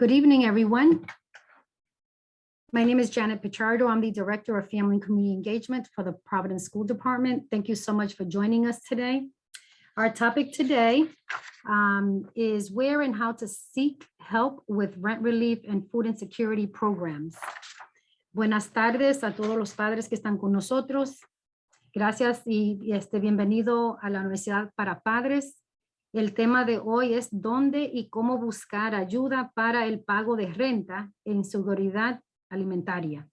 Good evening, everyone. My name is Janet Pichardo. I'm the Director of Family and Community Engagement for the Providence School Department. Thank you so much for joining us today. Our topic today is where and how to seek help with rent relief and food insecurity programs. Buenas tardes a todos los padres que están con nosotros. Gracias y bienvenido a la Universidad para Padres. El tema de hoy es dónde y cómo buscar ayuda para el pago de renta en seguridad alimentaria.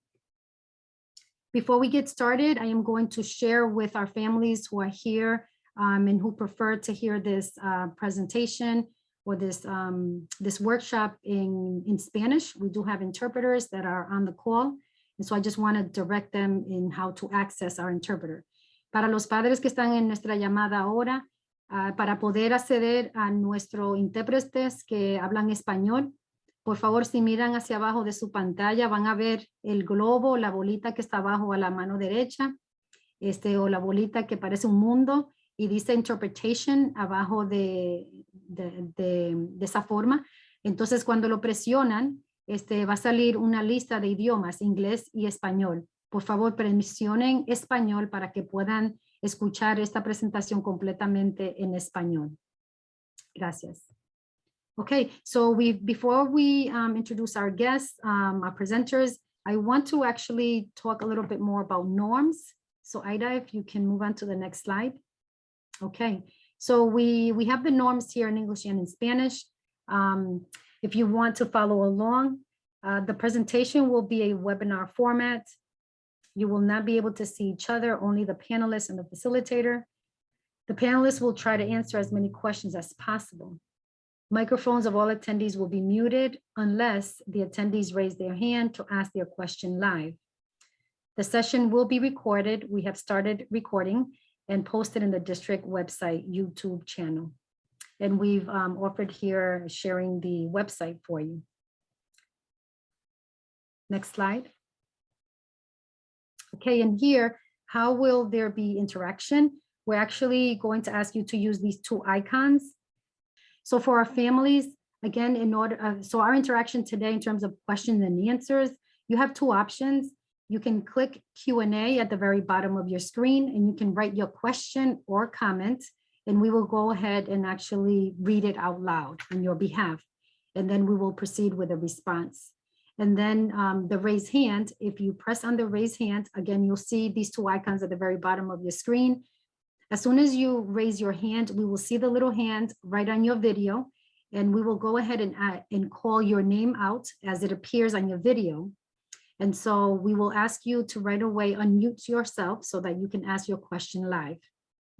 Before we get started, I am going to share with our families who are here and who prefer to hear this presentation or this workshop in Spanish. We do have interpreters that are on the call. And so I just want to direct them in how to access our interpreter. Para los padres que están en nuestra llamada ahora, para poder acceder a nuestros intérpretes que hablan español, por favor, si miran hacia abajo de su pantalla, van a ver el globo, la bolita que está abajo a la mano derecha, o la bolita que parece un mundo y dice interpretation abajo de esa forma. Entonces, cuando lo presionan, va a salir una lista de idiomas, inglés y español. Por favor, presionen español para que puedan escuchar esta presentación completamente en español. Gracias. Okay, so before we introduce our guests, our presenters, I want to actually talk a little bit more about norms. So Ida, if you can move on to the next slide. Okay, so we have the norms here in English and in Spanish. If you want to follow along, the presentation will be a webinar format. You will not be able to see each other, only the panelists and the facilitator. The panelists will try to answer as many questions as possible. Microphones of all attendees will be muted unless the attendees raise their hand to ask their question live. The session will be recorded. We have started recording and posted in the district website YouTube channel. And we've offered here sharing the website for you. Next slide. Okay, and here, how will there be interaction? We're actually going to ask you to use these two icons. So for our families, again, so our interaction today in terms of questions and answers, you have two options. You can click Q&A at the very bottom of your screen, and you can write your question or comment, and we will go ahead and actually read it out loud on your behalf. And then we will proceed with a response. And then the raise hand, if you press on the raise hand, again, you'll see these two icons at the very bottom of your screen. As soon as you raise your hand, we will see the little hand right on your video, and we will go ahead and call your name out as it appears on your video. And so we will ask you to right away unmute yourself so that you can ask your question live,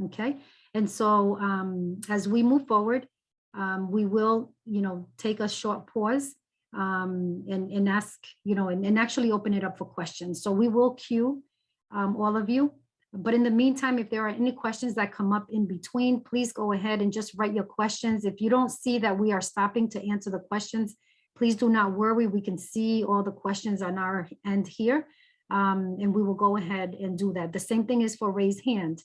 okay? And so as we move forward, we will, take a short pause and ask, and actually open it up for questions. So we will queue all of you. But in the meantime, if there are any questions that come up in between, please go ahead and just write your questions. If you don't see that we are stopping to answer the questions, please do not worry. We can see all the questions on our end here, and we will go ahead and do that. The same thing is for raise hand.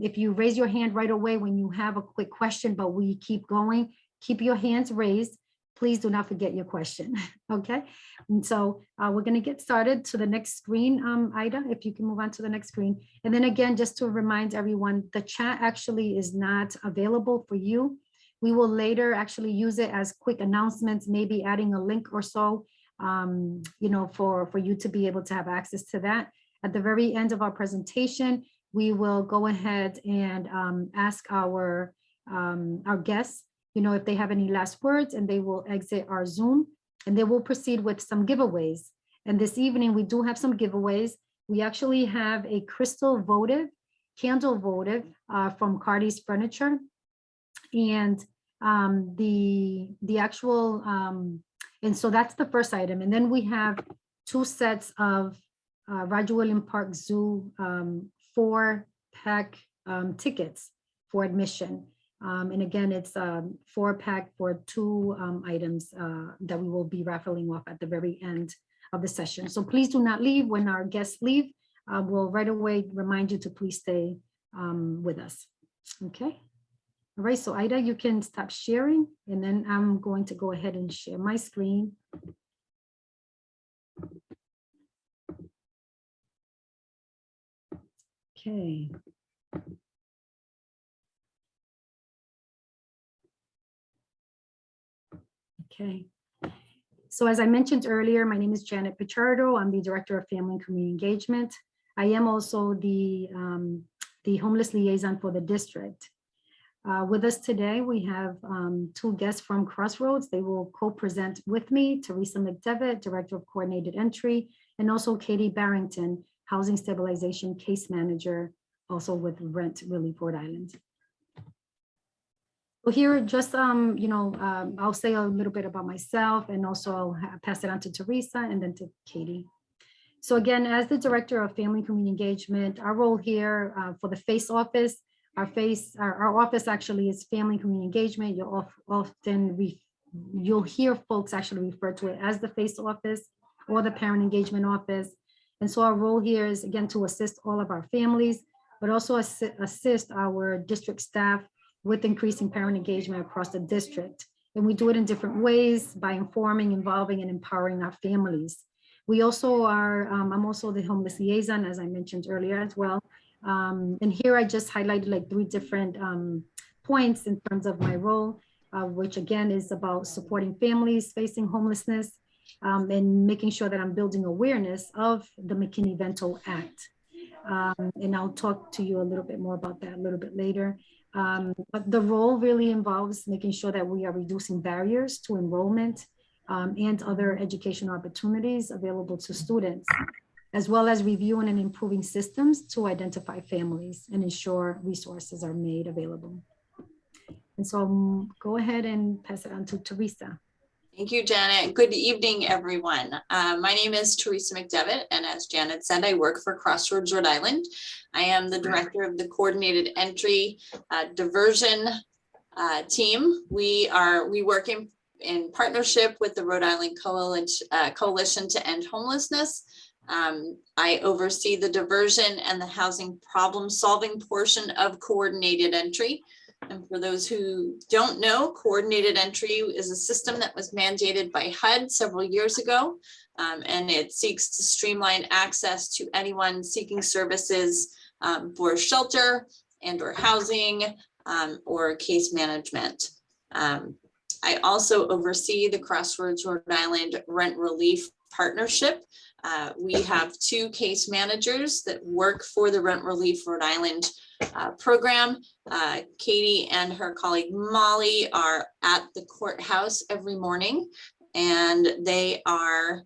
If you raise your hand right away when you have a quick question, but we keep going, keep your hands raised. Please do not forget your question, okay? And so we're gonna get started to the next screen, Ida, if you can move on to the next screen. And then again, just to remind everyone, the chat actually is not available for you. We will later actually use it as quick announcements, maybe adding a link or so, for you to be able to have access to that. At the very end of our presentation, we will go ahead and ask our guests, if they have any last words, and they will exit our Zoom, and they will proceed with some giveaways. And this evening, we do have some giveaways. We actually have a crystal votive, candle votive from Cardi's Furniture. And the actual, and so that's the first item. And then we have two sets of Roger Williams Park Zoo 4-pack tickets for admission. And again, it's 4-pack for 2 items that we will be raffling off at the very end of the session. So please do not leave. When our guests leave, we'll right away remind you to please stay with us. Okay. All right, so Ida, you can stop sharing, and then I'm going to go ahead and share my screen. Okay. Okay. So as I mentioned earlier, my name is Janet Pichardo. I'm the Director of Family and Community Engagement. I am also the homeless liaison for the district. With us today, we have two guests from Crossroads. They will co-present with me, Teresa McDevitt, Director of Coordinated Entry, and also Katie Barrington, Housing Stabilization Case Manager, also with Rent Relief Rhode Island. So here, just, I'll say a little bit about myself, and also I'll pass it on to Teresa and then to Katie. So again, as the Director of Family and Community Engagement, our role here for the FACE office, our office actually is Family and Community Engagement. You'll hear folks actually refer to it as the FACE office or the Parent Engagement Office. And so our role here is, again, to assist all of our families, but also assist our district staff with increasing parent engagement across the district. And we do it in different ways by informing, involving, and empowering our families. We also are, I'm also the homeless liaison, as I mentioned earlier as well. And here I just highlighted like 3 different points in terms of my role, which again is about supporting families facing homelessness and making sure that I'm building awareness of the McKinneyVento Act. And I'll talk to you a little bit more about that a little bit later. But the role really involves making sure that we are reducing barriers to enrollment and other educational opportunities available to students, as well as reviewing and improving systems to identify families and ensure resources are made available. And so go ahead and pass it on to Teresa. Thank you, Janet. Good evening, everyone. My name is Teresa McDevitt, and as Janet said, I work for Crossroads, Rhode Island. I am the Director of the Coordinated Entry Diversion team. We work in partnership with the Rhode Island Coalition to End Homelessness. I oversee the diversion and the housing problem solving portion of Coordinated Entry. And for those who don't know, Coordinated Entry is a system that was mandated by HUD several years ago, and it seeks to streamline access to anyone seeking services for shelter and or housing or case management. I also oversee the Crossroads Rhode Island Rent Relief Partnership. We have 2 case managers that work for the Rent Relief Rhode Island program. Katie and her colleague Molly are at the courthouse every morning, and they are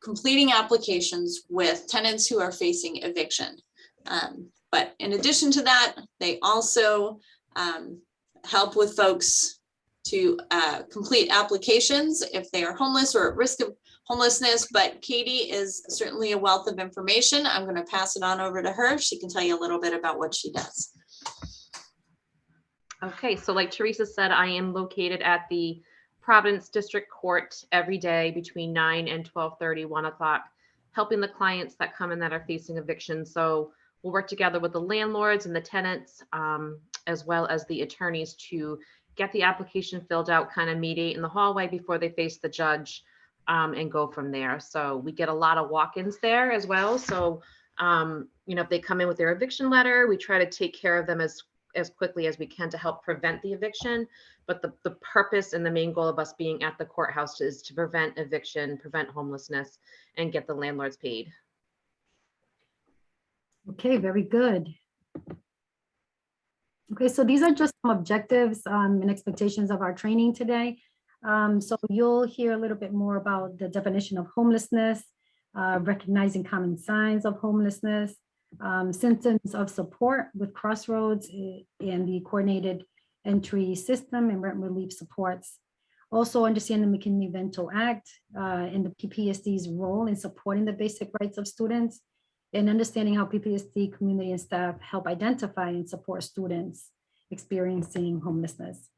completing applications with tenants who are facing eviction. But in addition to that, they also help with folks to complete applications if they are homeless or at risk of homelessness. But Katie is certainly a wealth of information. I'm going to pass it on over to her. She can tell you a little bit about what she does. Okay, so like Teresa said, I am located at the Providence District Court every day between 9 and 12:30, 1 o'clock, helping the clients that come in that are facing eviction. So we'll work together with the landlords and the tenants, as well as the attorneys, to get the application filled out, kind of mediate in the hallway before they face the judge, and go from there. So we get a lot of walk-ins there as well. So, if they come in with their eviction letter, we try to take care of them as quickly as we can to help prevent the eviction. But the purpose and the main goal of us being at the courthouse is to prevent eviction, prevent homelessness, and get the landlords paid. Okay, very good. Okay, so these are just some objectives and expectations of our training today. So you'll hear a little bit more about the definition of homelessness, recognizing common signs of homelessness, symptoms of support with Crossroads and the coordinated entry system and rent relief supports. Also understand the McKinneyVento Act and the PPSD's role in supporting the basic rights of students, and understanding how PPSD community and staff help identify and support students experiencing homelessness.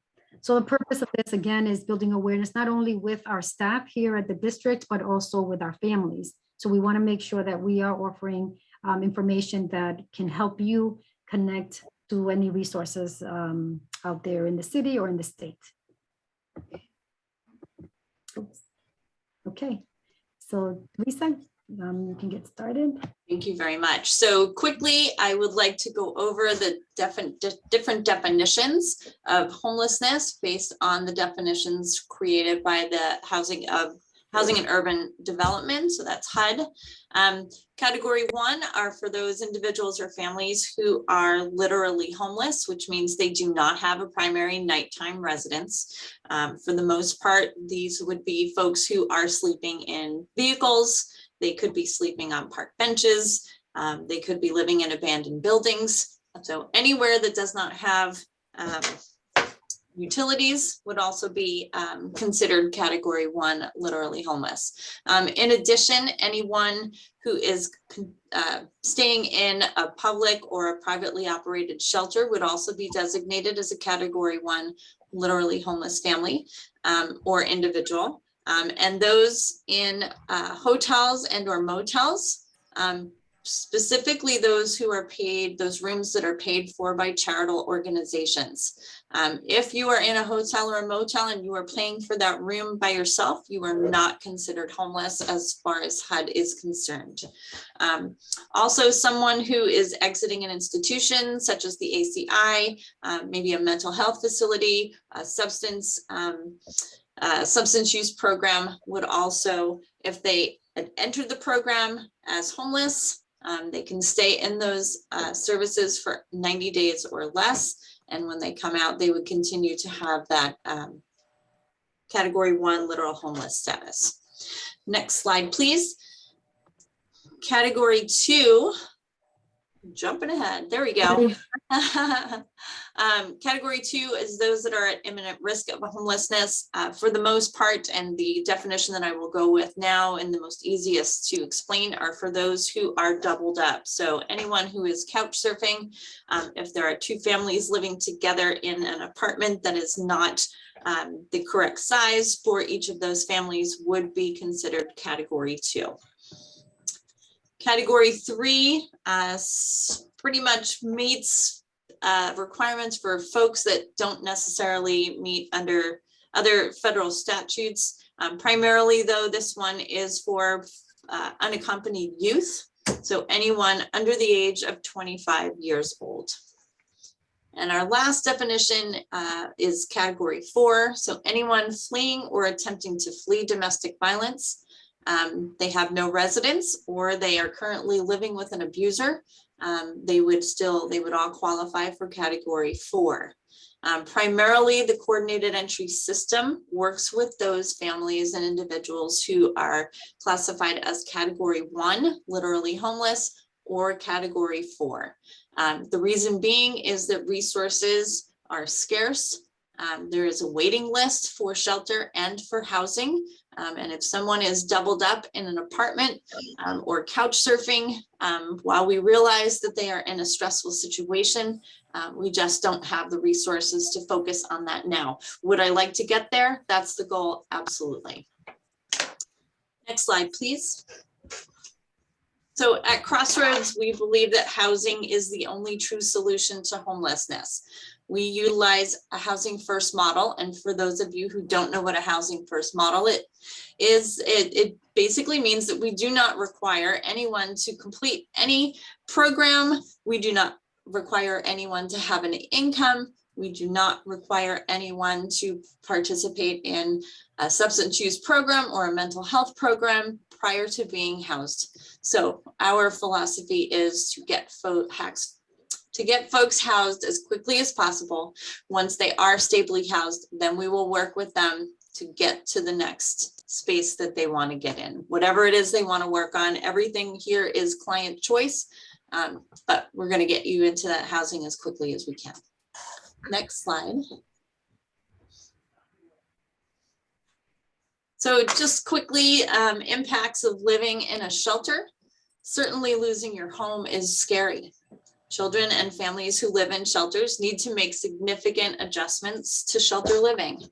So the purpose of this, again, is building awareness not only with our staff here at the district, but also with our families. So we want to make sure that we are offering information that can help you connect to any resources out there in the city or in the state. Oops. Okay, so Lisa, you can get started. Thank you very much. So quickly, I would like to go over the different definitions of homelessness based on the definitions created by the Housing and Urban Development. So that's HUD. Category 1 are for those individuals or families who are literally homeless, which means they do not have a primary nighttime residence. For the most part, these would be folks who are sleeping in vehicles. They could be sleeping on park benches. They could be living in abandoned buildings. So anywhere that does not have utilities would also be considered category 1 literally homeless. In addition, anyone who is staying in a public or a privately operated shelter would also be designated as a category 1 literally homeless family or individual. And those in hotels and or motels, specifically those who are paid, those rooms that are paid for by charitable organizations. If you are in a hotel or a motel and you are paying for that room by yourself, you are not considered homeless as far as HUD is concerned. Also, someone who is exiting an institution such as the ACI, maybe a mental health facility, a substance use program would also, if they had entered the program as homeless, they can stay in those services for 90 days or less. And when they come out, they would continue to have that category 1 literal homeless status. Next slide, please. Category 2, jumping ahead, there we go. Category 2 is those that are at imminent risk of homelessness for the most part, and the definition that I will go with now and the most easiest to explain are for those who are doubled up. So anyone who is couch surfing, if there are 2 families living together in an apartment that is not the correct size for each of those families would be considered category 2. Category 3 pretty much meets requirements for folks that don't necessarily meet under other federal statutes. Primarily though, this one is for unaccompanied youth. So anyone under the age of 25 years old. And our last definition is category 4. So anyone fleeing or attempting to flee domestic violence. They have no residence or they are currently living with an abuser. They would all qualify for category 4. Primarily, the coordinated entry system works with those families and individuals who are classified as category 1, literally homeless, or category 4. The reason being is that resources are scarce. There is a waiting list for shelter and for housing. And if someone is doubled up in an apartment or couch surfing, while we realize that they are in a stressful situation, we just don't have the resources to focus on that now. Would I like to get there? That's the goal, absolutely. Next slide, please. So at Crossroads, we believe that housing is the only true solution to homelessness. We utilize a housing first model. And for those of you who don't know what a housing first model is, it basically means that we do not require anyone to complete any program. We do not require anyone to have an income. We do not require anyone to participate in a substance use program or a mental health program prior to being housed. So our philosophy is to get folks housed as quickly as possible. Once they are stably housed, then we will work with them to get to the next space that they want to get in. Whatever it is they want to work on, everything here is client choice, but we're going to get you into that housing as quickly as we can. Next slide. So just quickly, impacts of living in a shelter. Certainly losing your home is scary. Children and families who live in shelters need to make significant adjustments to shelter living.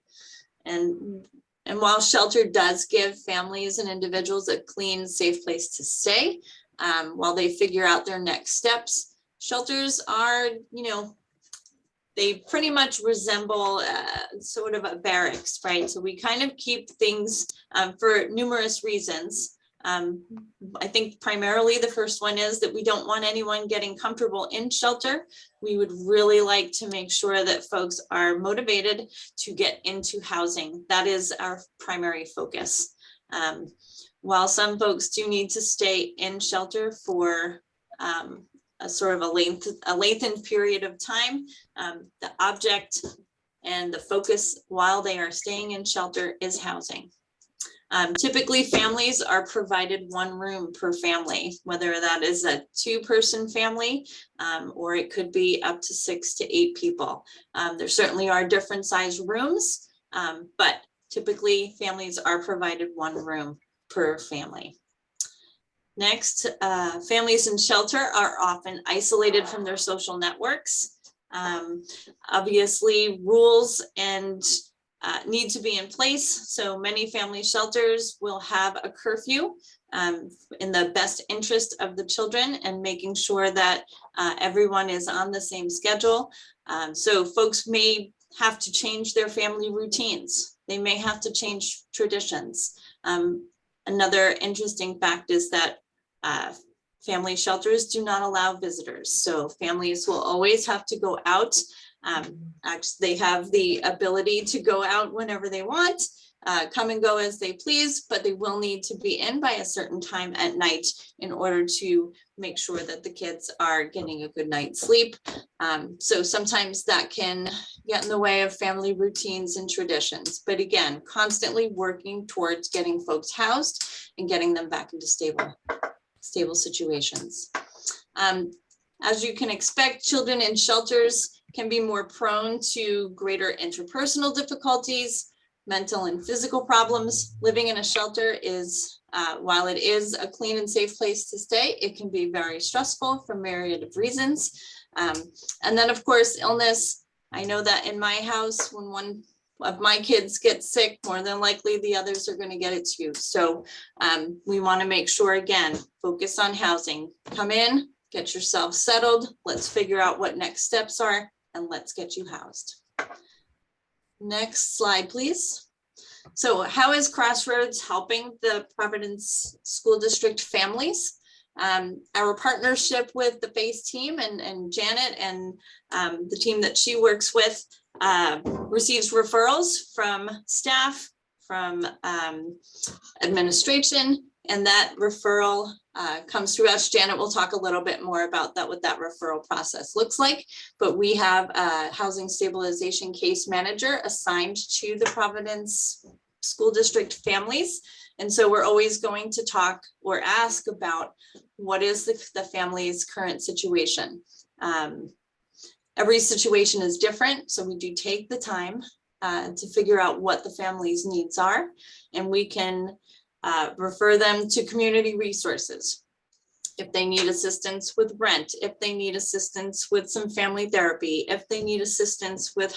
And while shelter does give families and individuals a clean, safe place to stay, while they figure out their next steps, Shelters are, they pretty much resemble sort of a barracks, right? So we kind of keep things for numerous reasons. I think primarily the first one is that we don't want anyone getting comfortable in shelter. We would really like to make sure that folks are motivated to get into housing. That is our primary focus. While some folks do need to stay in shelter for a sort of a lengthened period of time, the object and the focus while they are staying in shelter is housing. Typically, families are provided one room per family, whether that is a 2-person family or it could be up to 6 to 8 people. There certainly are different size rooms, but typically families are provided one room per family. Next, families in shelter are often isolated from their social networks. Obviously, rules and need to be in place. So many family shelters will have a curfew in the best interest of the children and making sure that everyone is on the same schedule. So folks may have to change their family routines. They may have to change traditions. Another interesting fact is that family shelters do not allow visitors. So families will always have to go out. Actually, they have the ability to go out whenever they want, come and go as they please, but they will need to be in by a certain time at night in order to make sure that the kids are getting a good night's sleep. So sometimes that can get in the way of family routines and traditions. But again, constantly working towards getting folks housed and getting them back into stable situations. As you can expect, children in shelters can be more prone to greater interpersonal difficulties, mental and physical problems. Living in a shelter is, while it is a clean and safe place to stay, it can be very stressful for a myriad of reasons. And then of course, illness. I know that in my house, when one of my kids gets sick, more than likely the others are going to get it too. So we want to make sure, again, focus on housing. Come in, get yourself settled. Let's figure out what next steps are and let's get you housed. Next slide, please. So how is Crossroads helping the Providence School District families? Our partnership with the FACE team and Janet and the team that she works with receives referrals from staff, from administration, and that referral comes through us. Janet will talk a little bit more about that, what that referral process looks like, but we have a housing stabilization case manager assigned to the Providence School District families. And so we're always going to talk or ask about what is the family's current situation. Every situation is different, so we do take the time to figure out what the family's needs are, and we can refer them to community resources. If they need assistance with rent, if they need assistance with some family therapy, if they need assistance with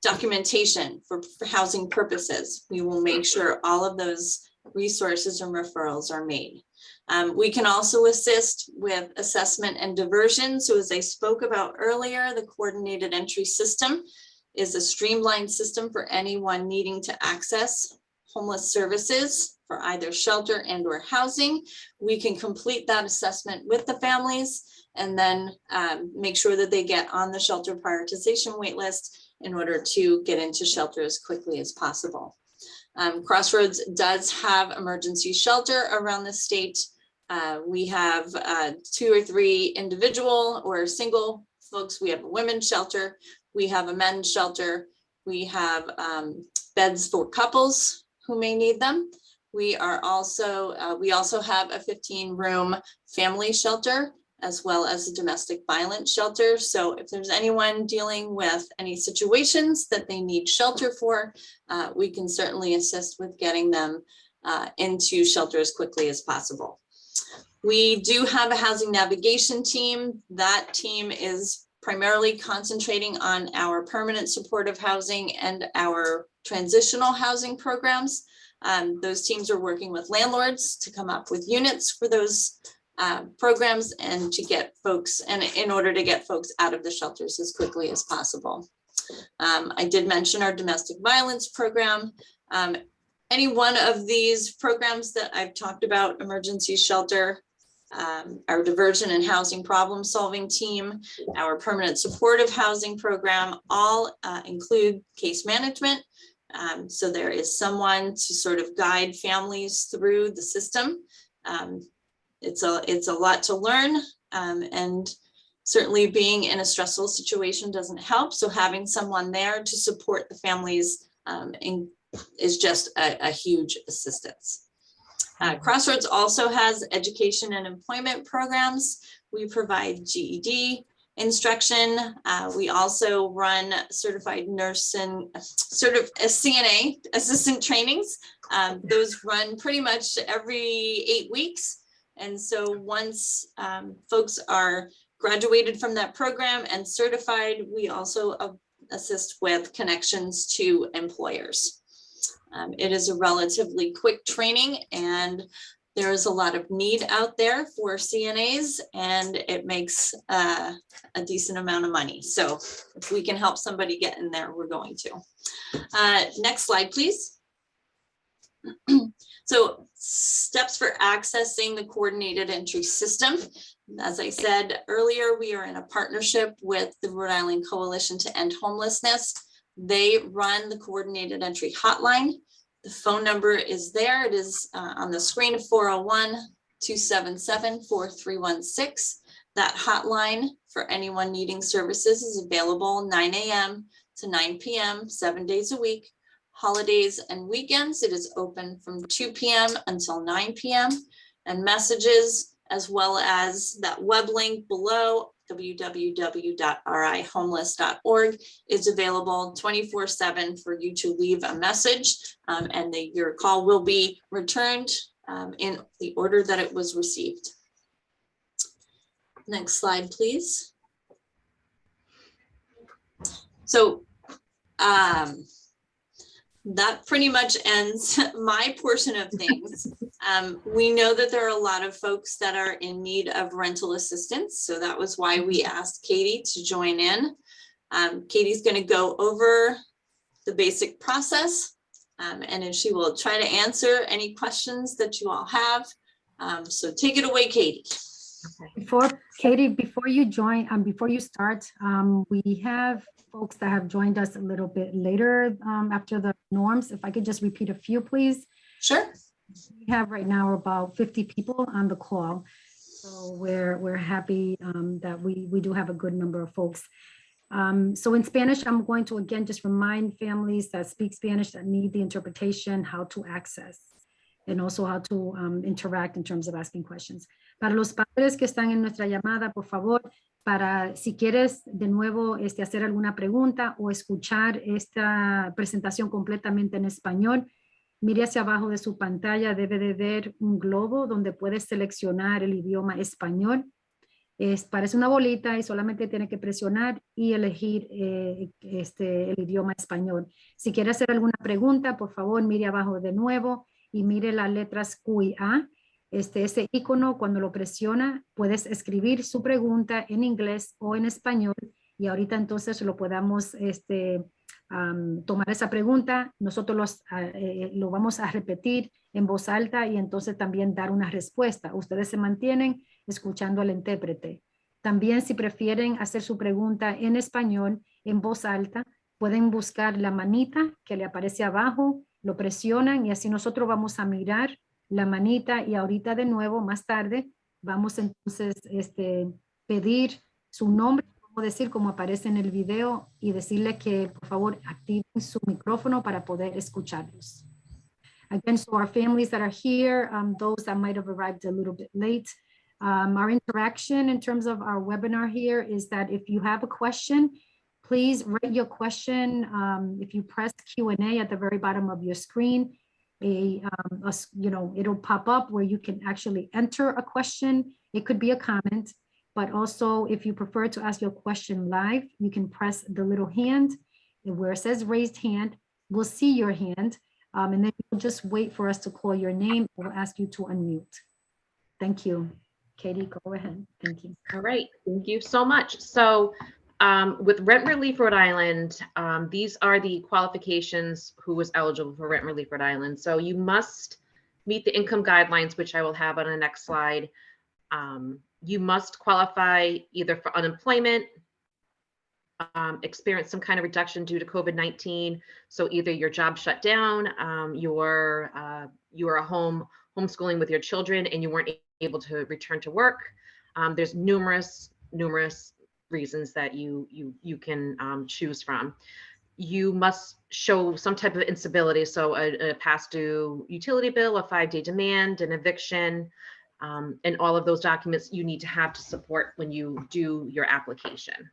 documentation for housing purposes, we will make sure all of those resources and referrals are made. We can also assist with assessment and diversion. So as I spoke about earlier, the coordinated entry system is a streamlined system for anyone needing to access homeless services for either shelter and or housing. We can complete that assessment with the families and then make sure that they get on the shelter prioritization wait list in order to get into shelter as quickly as possible. Crossroads does have emergency shelter around the state. We have 2 or 3 individual or single folks. We have a women's shelter. We have a men's shelter. We have beds for couples who may need them. We also have a 15-room family shelter as well as a domestic violence shelter. So if there's anyone dealing with any situations that they need shelter for, we can certainly assist with getting them into shelter as quickly as possible. We do have a housing navigation team. That team is primarily concentrating on our permanent supportive housing and our transitional housing programs. Those teams are working with landlords to come up with units for those programs and to get folks, and in order to get folks out of the shelters as quickly as possible. I did mention our domestic violence program. Any one of these programs that I've talked about, emergency shelter, our diversion and housing problem solving team, our permanent supportive housing program, all include case management. So there is someone to sort of guide families through the system. It's a lot to learn, and certainly being in a stressful situation doesn't help. So having someone there to support the families is just a huge assistance. Crossroads also has education and employment programs. We provide GED instruction. We also run certified nurse and sort of a CNA assistant trainings. Those run pretty much every 8 weeks. And so once folks are graduated from that program and certified, we also assist with connections to employers. It is a relatively quick training, and there is a lot of need out there for CNAs, and it makes a decent amount of money. So if we can help somebody get in there, we're going to. Next slide, please. So steps for accessing the coordinated entry system. As I said earlier, we are in a partnership with the Rhode Island Coalition to End Homelessness. They run the coordinated entry hotline. The phone number is there. It is on the screen, 401-277-4316. That hotline for anyone needing services is available 9 a.m. to 9 p.m. 7 days a week. Holidays and weekends, it is open from 2 p.m. until 9 p.m. And messages, as well as that web link below, www.rihomeless.org, is available 24/7 for you to leave a message, and your call will be returned in the order that it was received. Next slide, please. So that pretty much ends my portion of things. We know that there are a lot of folks that are in need of rental assistance. So that was why we asked Katie to join in. Katie's going to go over the basic process, and then she will try to answer any questions that you all have. So take it away, Katie. Katie, before you join, before you start, we have folks that have joined us a little bit later after the norms. If I could just repeat a few, please. Sure. We have right now about 50 people on the call. So we're happy that we do have a good number of folks. So in Spanish, I'm going to again just remind families that speak Spanish that need the interpretation how to access, and also how to interact in terms of asking questions. Para los padres que están en nuestra llamada, por favor, para si quieres de nuevo hacer alguna pregunta o escuchar esta presentación completamente en español, mire hacia abajo de su pantalla, debe de ver un globo donde puedes seleccionar el idioma español. Parece una bolita y solamente tiene que presionar y elegir el idioma español. Si quiere hacer alguna pregunta, por favor, mire abajo de nuevo y mire las letras Q y A. Ese icono, cuando lo presiona, puedes escribir su pregunta en inglés o en español, y ahorita entonces lo podamos tomar esa pregunta. Nosotros lo vamos a repetir en voz alta y entonces también dar una respuesta. Ustedes se mantienen escuchando al intérprete. También, si prefieren hacer su pregunta en español en voz alta, pueden buscar la manita que le aparece abajo, lo presionan y así nosotros vamos a mirar la manita, y ahorita de nuevo más tarde vamos entonces pedir su nombre, como decir, como aparece en el video, y decirle que por favor activen su micrófono para poder escucharlos. Again, so our families that are here, those that might have arrived a little bit late, our interaction in terms of our webinar here is that if you have a question, please write your question. If you press Q&A at the very bottom of your screen, it'll pop up where you can actually enter a question. It could be a comment, but also if you prefer to ask your question live, you can press the little hand where it says raised hand. We'll see your hand, and then you'll just wait for us to call your name or ask you to unmute. Thank you. Katie, go ahead. Thank you. All right, thank you so much. So with Rent Relief Rhode Island, these are the qualifications who was eligible for Rent Relief Rhode Island. So you must meet the income guidelines, which I will have on the next slide. You must qualify either for unemployment, experience some kind of reduction due to COVID-19. So either your job shut down, you were homeschooling with your children and you weren't able to return to work. There's numerous reasons that you can choose from. You must show some type of instability, so a past due utility bill, a 5-day demand, an eviction, and all of those documents you need to have to support when you do your application.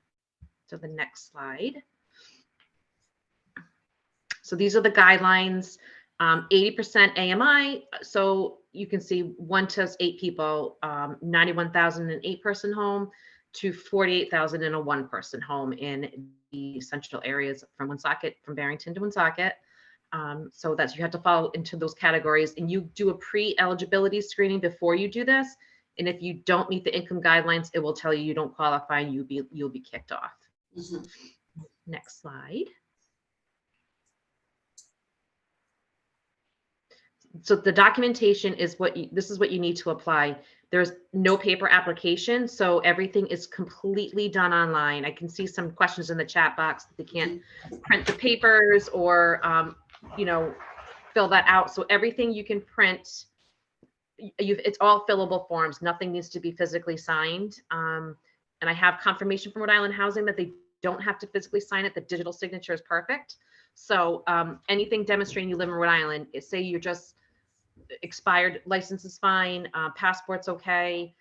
So the next slide. So these are the guidelines. 80% AMI. So you can see 1 to 8 people, 91,000 in an 8-person home to 48,000 in a 1-person home in the central areas from Woonsocket, from Barrington to Woonsocket. So that's, you have to fall into those categories, and you do a pre-eligibility screening before you do this. And if you don't meet the income guidelines, it will tell you you don't qualify and you'll be kicked off. Mhm. Next slide. So the documentation is this is what you need to apply. There's no paper application, so everything is completely done online. I can see some questions in the chat box that they can't print the papers or fill that out. So everything you can print, it's all fillable forms. Nothing needs to be physically signed. And I have confirmation from Rhode Island Housing that they don't have to physically sign it. The digital signature is perfect. So anything demonstrating you live in Rhode Island, say you're just expired license is fine, passport's okay.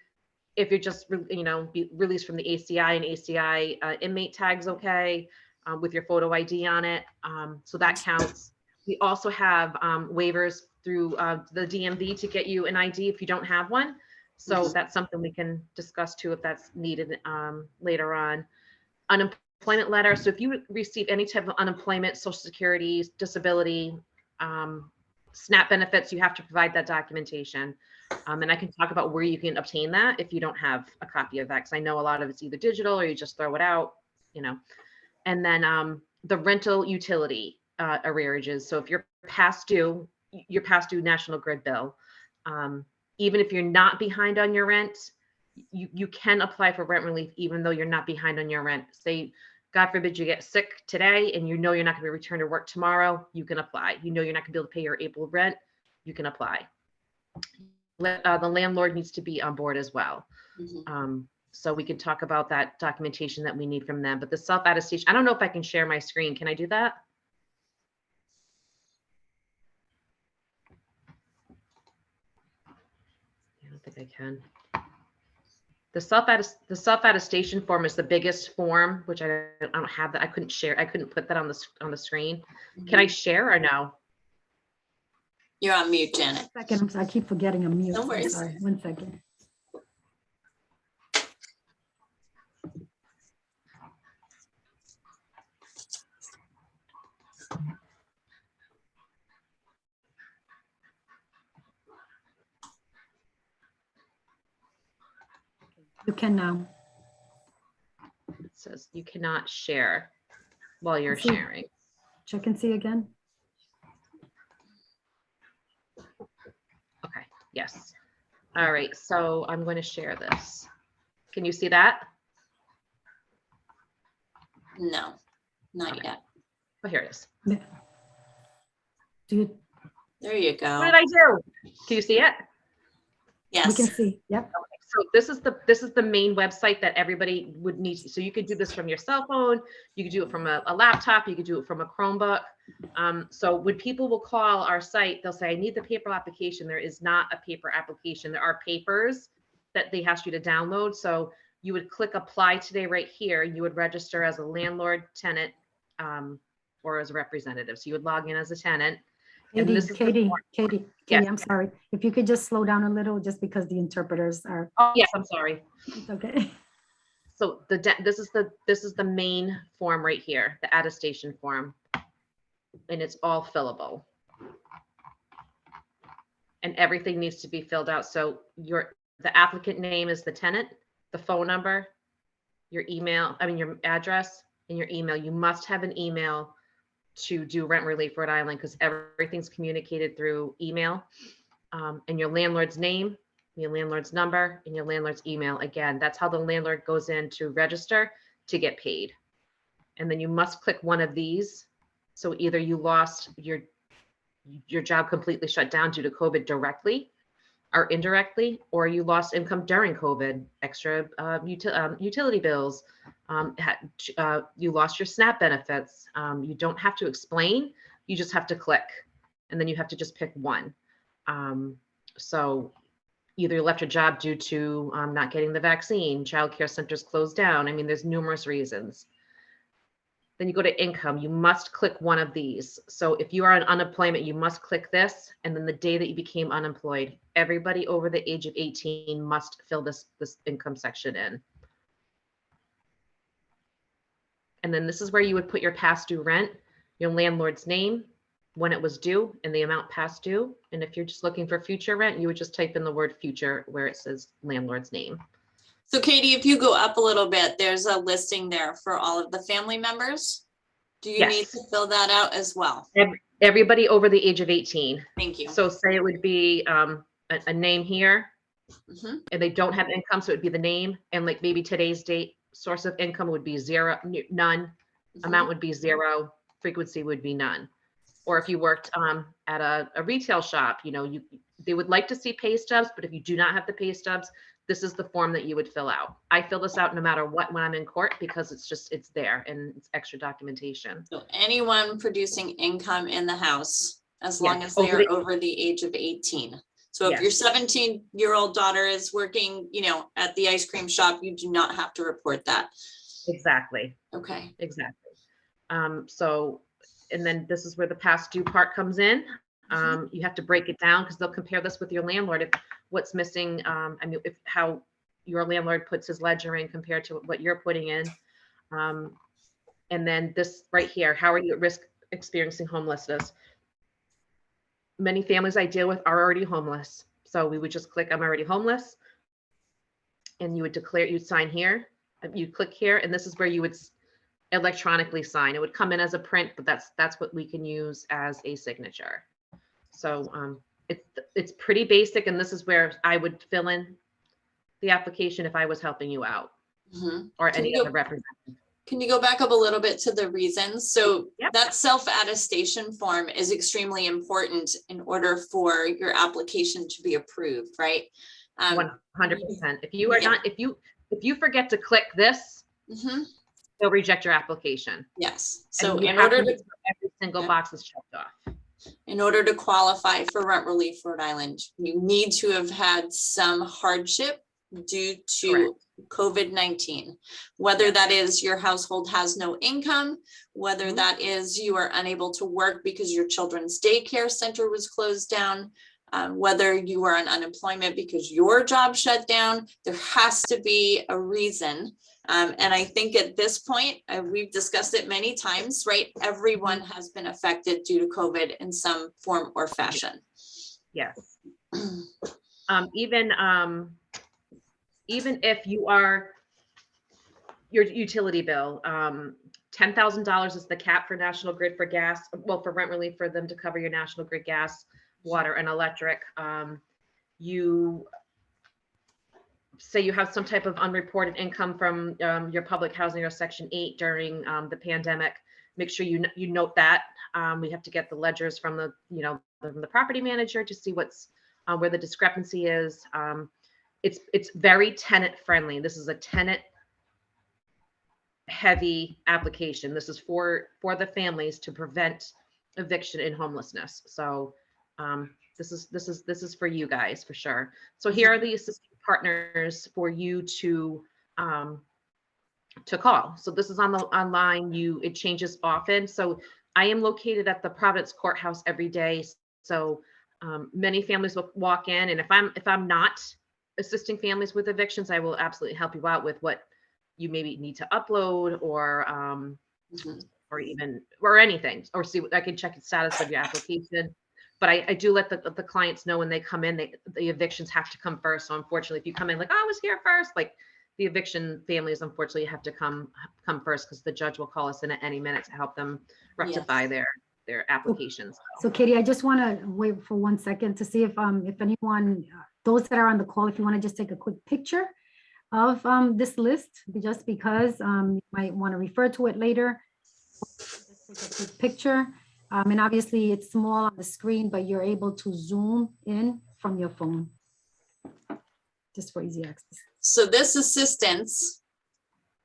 If you're just be released from the ACI and ACI inmate tags, okay, with your photo ID on it, so that counts. We also have waivers through the DMV to get you an ID if you don't have one. So that's something we can discuss too if that's needed later on. Unemployment letter. So if you receive any type of unemployment, Social Security, disability, SNAP benefits, you have to provide that documentation. And I can talk about where you can obtain that if you don't have a copy of that, because I know a lot of it's either digital or you just throw it out, And then the rental utility arrearages. So if you're past due National Grid bill, even if you're not behind on your rent, you can apply for rent relief even though you're not behind on your rent. Say, God forbid you get sick today and you're not going to be returned to work tomorrow, you can apply. You're not going to be able to pay your April rent, you can apply. The landlord needs to be on board as well. So we can talk about that documentation that we need from them. But the self-attestation, I don't know if I can share my screen. Can I do that? I don't think I can. The self-attestation form is the biggest form, which I don't have that. I couldn't share. I couldn't put that on the screen. Can I share or no? You're on mute, Janet. Second, I'm sorry, I keep forgetting I'm mute. No worries. Sorry, 1 second. You can now. It says you cannot share while you're See. sharing. Check and see again. Okay, yes. All right, so I'm going to share this. Can you see that? No, not yet. Oh, here it is. Do you, There you go. What did I do? Can you see it? Yes. we can see, yep. So this is the main website that everybody would need. So you could do this from your cell phone. You could do it from a laptop. You could do it from a Chromebook. So when people will call our site, they'll say, I need the paper application. There is not a paper application. There are papers that they ask you to download. So you would click apply today right here. You would register as a landlord, tenant, or as a representative. So you would log in as a tenant. Katie, Yes. I'm sorry. If you could just slow down a little, just because the interpreters are, Oh, yes, I'm sorry. it's okay. So this is the main form right here, the attestation form, and it's all fillable. And everything needs to be filled out. So the applicant name is the tenant, the phone number, your email, your address and your email. You must have an email to do rent relief Rhode Island because everything's communicated through email. And your landlord's name, your landlord's number, and your landlord's email. Again, that's how the landlord goes in to register to get paid. And then you must click one of these. So either you lost your job completely shut down due to COVID directly or indirectly, or you lost income during COVID, extra utility bills, you lost your SNAP benefits. You don't have to explain, you just have to click, and then you have to just pick one. So either you left your job due to not getting the vaccine, childcare centers closed down. There's numerous reasons. Then you go to income, you must click one of these. So if you are on unemployment, you must click this. And then the day that you became unemployed, everybody over the age of 18 must fill this income section in. And then this is where you would put your past due rent, your landlord's name, when it was due, and the amount past due. And if you're just looking for future rent, you would just type in the word future where it says landlord's name. So Katie, if you go up a little bit, there's a listing there for all of the family members. Do you need to fill that out as well? Everybody over the age of 18. Thank you. So say it would be a name here, and they don't have income, so it would be the name, and like maybe today's date, source of income would be zero, none, amount would be zero, frequency would be none. Or if you worked at a retail shop, they would like to see pay stubs, but if you do not have the pay stubs, this is the form that you would fill out. I fill this out no matter what when I'm in court because it's there and it's extra documentation. So anyone producing income in the house, as long as they are over the age of 18. So if your 17-year-old daughter is working, at the ice cream shop, you do not have to report that. Exactly. Okay. Exactly. And then this is where the past due part comes in. You have to break it down because they'll compare this with your landlord. If what's missing, if how your landlord puts his ledger in compared to what you're putting in. And then this right here, how are you at risk experiencing homelessness? Many families I deal with are already homeless. So we would just click, I'm already homeless. And you would declare, you'd sign here, you click here, and this is where you would electronically sign. It would come in as a print, but that's what we can use as a signature. So it's pretty basic, and this is where I would fill in the application if I was helping you out or any other representative. Can you go back up a little bit to the reasons? So that self-attestation form is extremely important in order for your application to be approved, right? 100%. If you are not, if you forget to click this, they'll reject your application. Yes. So in order to every single box is checked off. In order to qualify for rent relief Rhode Island, you need to have had some hardship due to COVID-19, whether that is your household has no income, whether that is you are unable to work because your children's daycare center was closed down, whether you are on unemployment because your job shut down. There has to be a reason. And I think at this point, we've discussed it many times, right? Everyone has been affected due to COVID in some form or fashion. Yes. Even if you are your utility bill, $10,000 is the cap for National Grid for gas, well, for rent relief for them to cover your National Grid gas, water, and electric. You say you have some type of unreported income from your public housing or Section 8 during the pandemic, make sure you note that. We have to get the ledgers from the property manager to see what's where the discrepancy is. It's very tenant friendly. This is a tenant heavy application. This is for the families to prevent eviction and homelessness. So this is for you guys for sure. So here are the assistant partners for you to call. So this is on the online. It changes often. So I am located at the Providence Courthouse every day. So many families will walk in, and if I'm not assisting families with evictions, I will absolutely help you out with what you maybe need to upload or anything, or see what I can check the status of your application. But I do let the clients know when they come in, the evictions have to come first. So unfortunately, if you come in like, oh, I was here first, like the eviction families, unfortunately, have to come first because the judge will call us in at any minute to help them rectify their applications. So Katie, I just want to wait for 1 second to see if anyone, those that are on the call, if you want to just take a quick picture of this list, just because you might want to refer to it later. Just take a quick picture. And obviously it's small on the screen, but you're able to zoom in from your phone. Just for easy access. So this assistance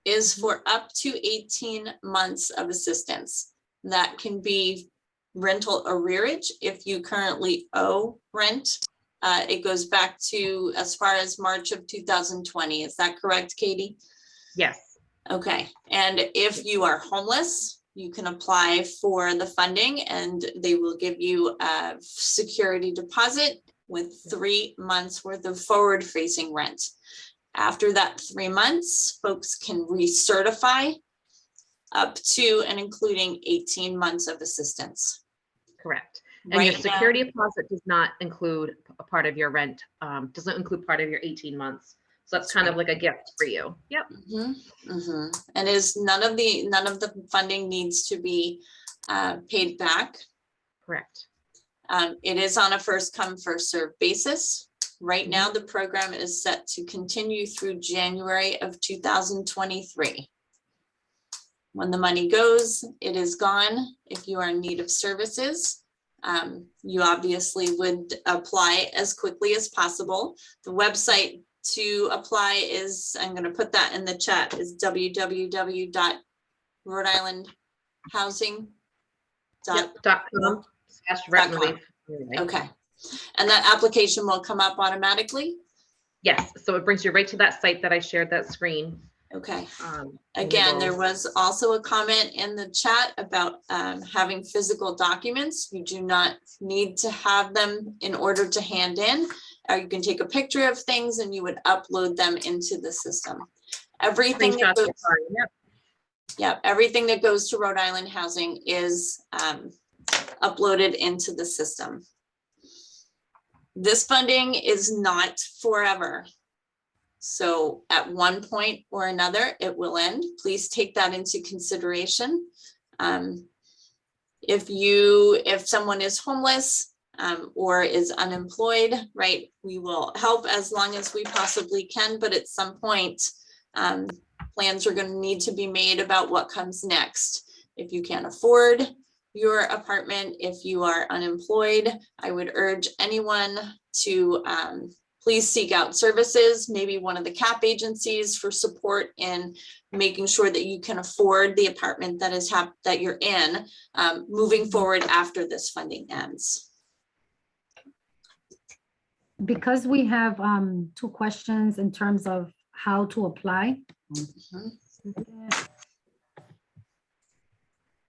is for up to 18 months of assistance. That can be rental arrearage if you currently owe rent. It goes back to as far as March of 2020. Is that correct, Katie? Yes. Okay. And if you are homeless, you can apply for the funding and they will give you a security deposit with 3 months worth of forward facing rent. After that 3 months, folks can recertify up to and including 18 months of assistance. Correct. And your Right security now, deposit does not include a part of your rent, doesn't include part of your 18 months. So that's kind of like a gift for you. Yep. And is none of the funding needs to be paid back. Correct. It is on a first come, first served basis. Right now, the program is set to continue through January of 2023. When the money goes, it is gone. If you are in need of services, you obviously would apply as quickly as possible. The website to apply is, I'm going to put that in the chat, is www.rhodeislandhousing.com/rent Okay. And that application will come up automatically? Yes. So it brings you right to that site that I shared that screen. Okay. Again, there was also a comment in the chat about having physical documents. You do not need to have them in order to hand in. Or you can take a picture of things and you would upload them into the system. Everything that goes, everything that goes to Rhode Island Housing is uploaded into the system. This funding is not forever. So at one point or another, it will end. Please take that into consideration. If someone is homeless or is unemployed, right, we will help as long as we possibly can. But at some point, plans are going to need to be made about what comes next. If you can't afford your apartment, if you are unemployed, I would urge anyone to please seek out services, maybe one of the CAP agencies for support in making sure that you can afford the apartment that you're in moving forward after this funding ends. Because we have 2 questions in terms of how to apply. Okay,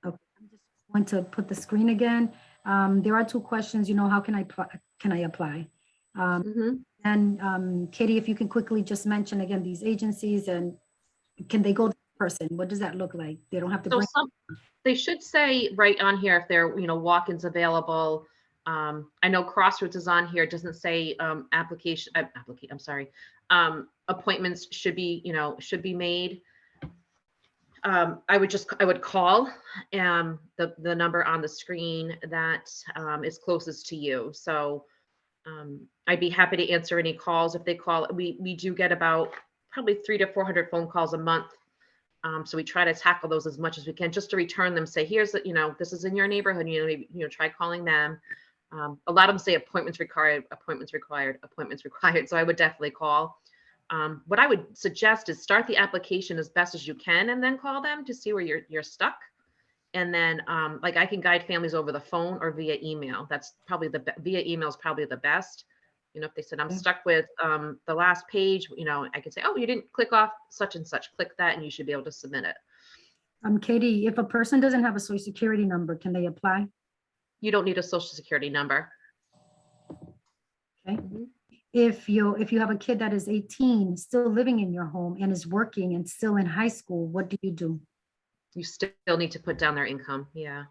I'm just going to put the screen again. There are 2 questions, how can I apply? And Katie, if you can quickly just mention again these agencies and can they go to the person? What does that look like? They don't have to bring. They should say right on here if they're walk-ins available. I know Crossroads is on here. It doesn't say appointments should be made. I would call the number on the screen that is closest to you. So I'd be happy to answer any calls if they call. We do get about probably 300 to 400 phone calls a month. So we try to tackle those as much as we can, just to return them, say, here's this is in your neighborhood, try calling them. A lot of them say appointments required. So I would definitely call. What I would suggest is start the application as best as you can and then call them to see where you're stuck. And then I can guide families over the phone or via email. That's probably via email is probably the best. If they said I'm stuck with the last page, I could say, oh, you didn't click off such and such, click that and you should be able to submit it. Katie, if a person doesn't have a social security number, can they apply? You don't need a social security number. Okay. If you have a kid that is 18, still living in your home and is working and still in high school, what do? You still need to put down their income. Yeah.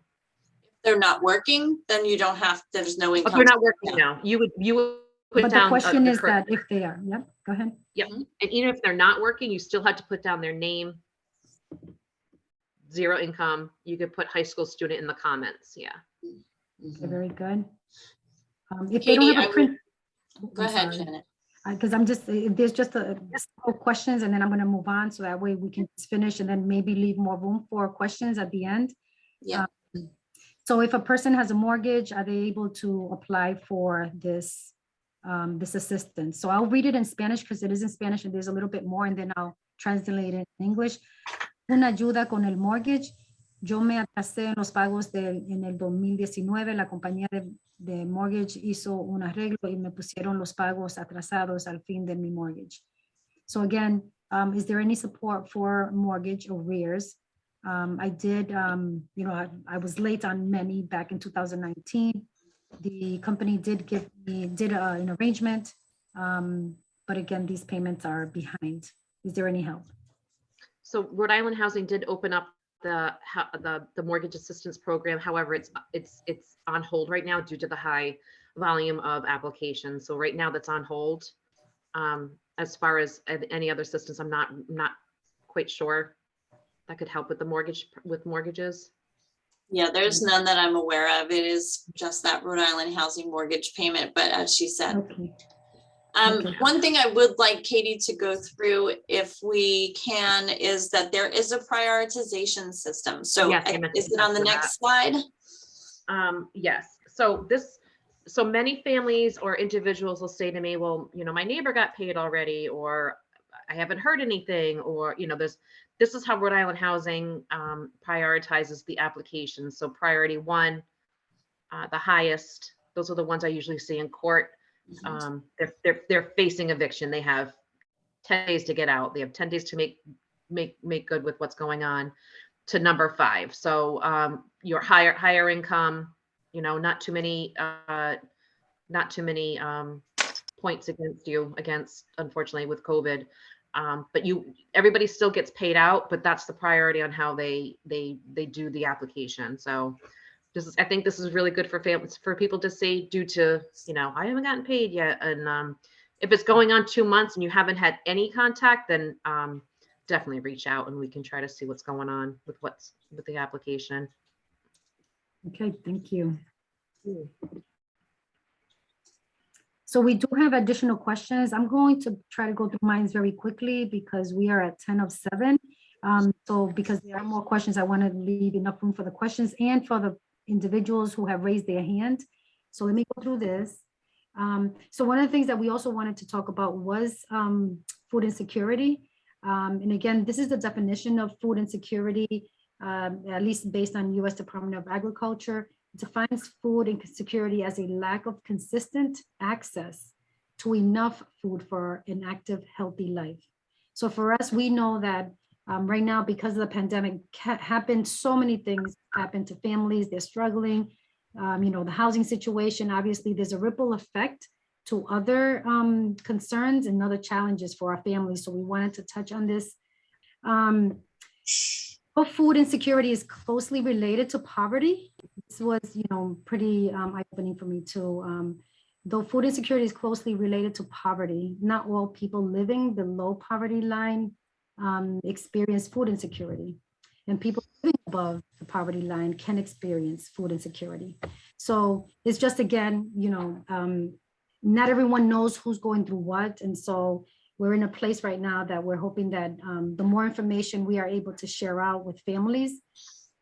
they're not working, then you don't have, there's no If income. they're not working Yeah. now, you would put But the down. question is that if they are, yep, go ahead. Yep, and even if they're not working, you still have to put down their name, 0 income. You could put high school student in the comments, yeah. Okay, very good. If they don't Katie, have a print. go ahead, Janet. Because I'm just, if there's just questions and then I'm going to move on. So that way we can just finish and then maybe leave more room for questions at the end. Yeah. So if a person has a mortgage, are they able to apply for this, this assistance? So I'll read it in Spanish because it is in Spanish and there's a little bit more and then I'll translate it in English. Una ayuda con el mortgage. Yo me atrasé en los pagos en el 2019. La compañía de mortgage hizo un arreglo y me pusieron los pagos atrasados al fin de mi mortgage. So again, is there any support for mortgage arrears? I did, you know, I was late on many back in 2019. The company did give me, an arrangement. But again, these payments are behind. Is there any help? So Rhode Island Housing did open up the mortgage assistance program. However, it's on hold right now due to the high volume of applications. So right now that's on hold. As far as any other assistance, I'm not quite sure that could help with mortgages. Yeah, there's none that I'm aware of. It is just that Rhode Island housing mortgage payment. But as she said, Okay. one thing I would like Katie to go through, if we can, is that there is a prioritization system. So Yes, is it on the next slide? Yes. So many families or individuals will say to me, well, you know, my neighbor got paid already, or I haven't heard anything, or, you know, this is how Rhode Island Housing prioritizes the applications. So priority 1, the highest, those are the ones I usually see in court. They're facing eviction. They have 10 days to get out. They have 10 days to make good with what's going on, to number 5. So your higher income, you know, not too many points against you, unfortunately with COVID. But everybody still gets paid out, but that's the priority on how they do the application. So I think this is really good for families, for people to see, due to, you know, I haven't gotten paid yet. And if it's going on 2 months and you haven't had any contact, then definitely reach out and we can try to see what's going on with the application. Okay, thank you. So we do have additional questions. I'm going to try to go through mine very quickly because we are at 10 of 7. So because there are more questions, I want to leave enough room for the questions and for the individuals who have raised their hand. So let me go through this. So one of the things that we also wanted to talk about was food insecurity. And again, this is the definition of food insecurity, at least based on U.S. Department of Agriculture. It defines food insecurity as a lack of consistent access to enough food for an active, healthy life. So for us, we know that right now, because of the pandemic, happened, so many things happen to families. They're struggling. You know, the housing situation, obviously, there's a ripple effect to other concerns and other challenges for our families. So we wanted to touch on this. But food insecurity is closely related to poverty. This was, you know, pretty eye-opening for me too. Though food insecurity is closely related to poverty, not all people living below poverty line experience food insecurity, and people living above the poverty line can experience food insecurity. So it's just, again, you know, not everyone knows who's going through what, and so we're in a place right now that we're hoping that the more information we are able to share out with families,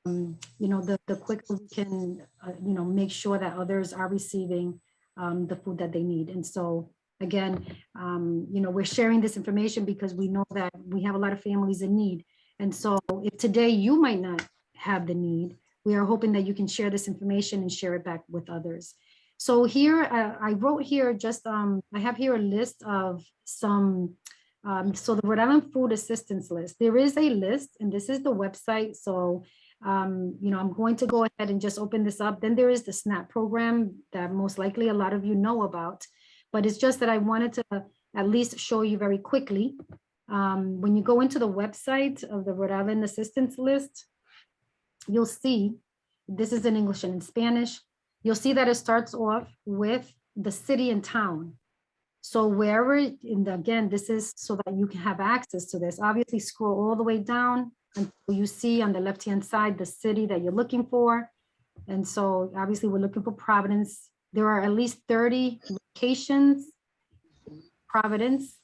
you know, the quicker we can, you know, make sure that others are receiving the food that they need. And so again, you know, we're sharing this information because we know that we have a lot of families in need. And so if today you might not have the need, we are hoping that you can share this information and share it back with others. So here, I wrote here just, I have here a list of some, so the Rhode Island Food Assistance List. There is a list, and this is the website. So, you know, I'm going to go ahead and just open this up. Then there is the SNAP program that most likely a lot of you know about, but it's just that I wanted to at least show you very quickly. When you go into the website of the Rhode Island Assistance List, you'll see This is in English and in Spanish. You'll see that it starts off with the city and town. So wherever, again, this is so that you can have access to this. Obviously, scroll all the way down until you see on the left-hand side the city that you're looking for. And so obviously we're looking for Providence. There are at least 30 locations, Providence,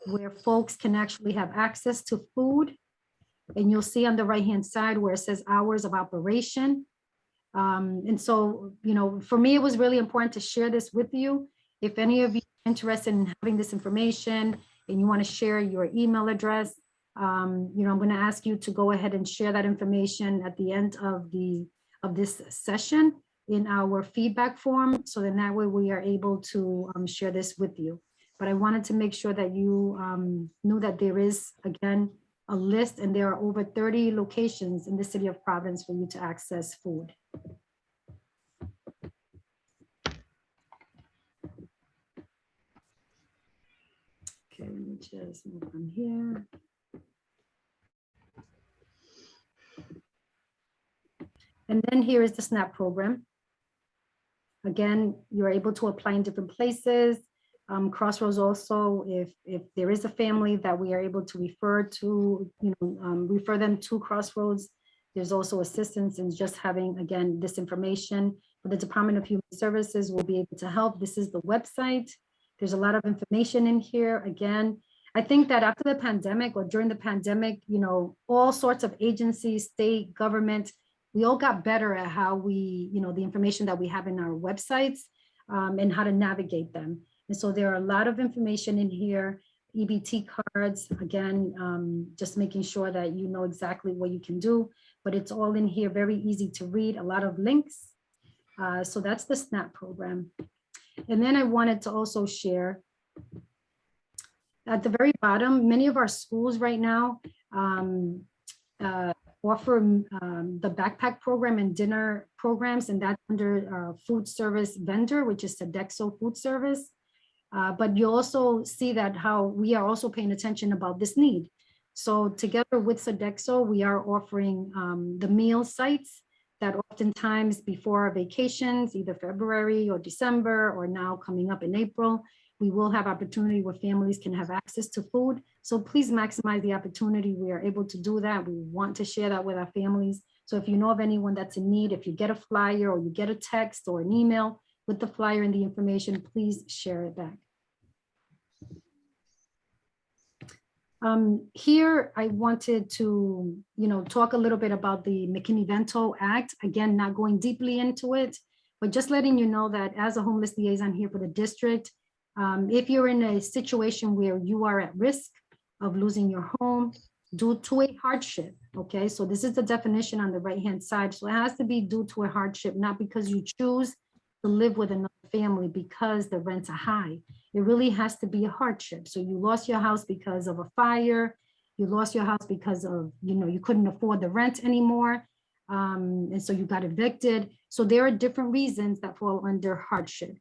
where folks can actually have access to food. And you'll see on the right-hand side where it says hours of operation. And so, for me, it was really important to share this with you. If any of you are interested in having this information and you want to share your email address, I'm going to ask you to go ahead and share that information at the end of this session in our feedback form. So then that way we are able to share this with you. But I wanted to make sure that you knew that there is, again, a list, and there are over 30 locations in the city of Providence for you to access food. Okay, let me just move on here. And then here is the SNAP program. Again, you're able to apply in different places. Crossroads also, if there is a family that we are able to refer to, refer them to Crossroads. There's also assistance in just having, again, this information. For the Department of Human Services will be able to help. This is the website. There's a lot of information in here. Again, I think that after the pandemic or during the pandemic, all sorts of agencies, state, government, we all got better at how we, the information that we have in our websites and how to navigate them. And so there are a lot of information in here, EBT cards, again, just making sure that you know exactly what you can do, but it's all in here, very easy to read, a lot of links. So that's the SNAP program. And then I wanted to also share at the very bottom, many of our schools right now offer the backpack program and dinner programs, and that's under food service vendor, which is Sodexo Food Service. But you also see that how we are also paying attention about this need. So together with Sodexo, we are offering the meal sites that oftentimes before our vacations, either February or December, or now coming up in April, we will have opportunity where families can have access to food. So please maximize the opportunity. We are able to do that. We want to share that with our families. So if you know of anyone that's in need, if you get a flyer or you get a text or an email with the flyer and the information, please share it back. Here, I wanted to, talk a little bit about the McKinneyVento Act. Again, not going deeply into it, but just letting you know that as a homeless liaison here for the district, if you're in a situation where you are at risk of losing your home due to a hardship, okay? So this is the definition on the right-hand side. So it has to be due to a hardship, not because you choose to live with another family because the rents are high. It really has to be a hardship. So you lost your house because of a fire, you lost your house because of, you couldn't afford the rent anymore. And so you got evicted. So there are different reasons that fall under hardship.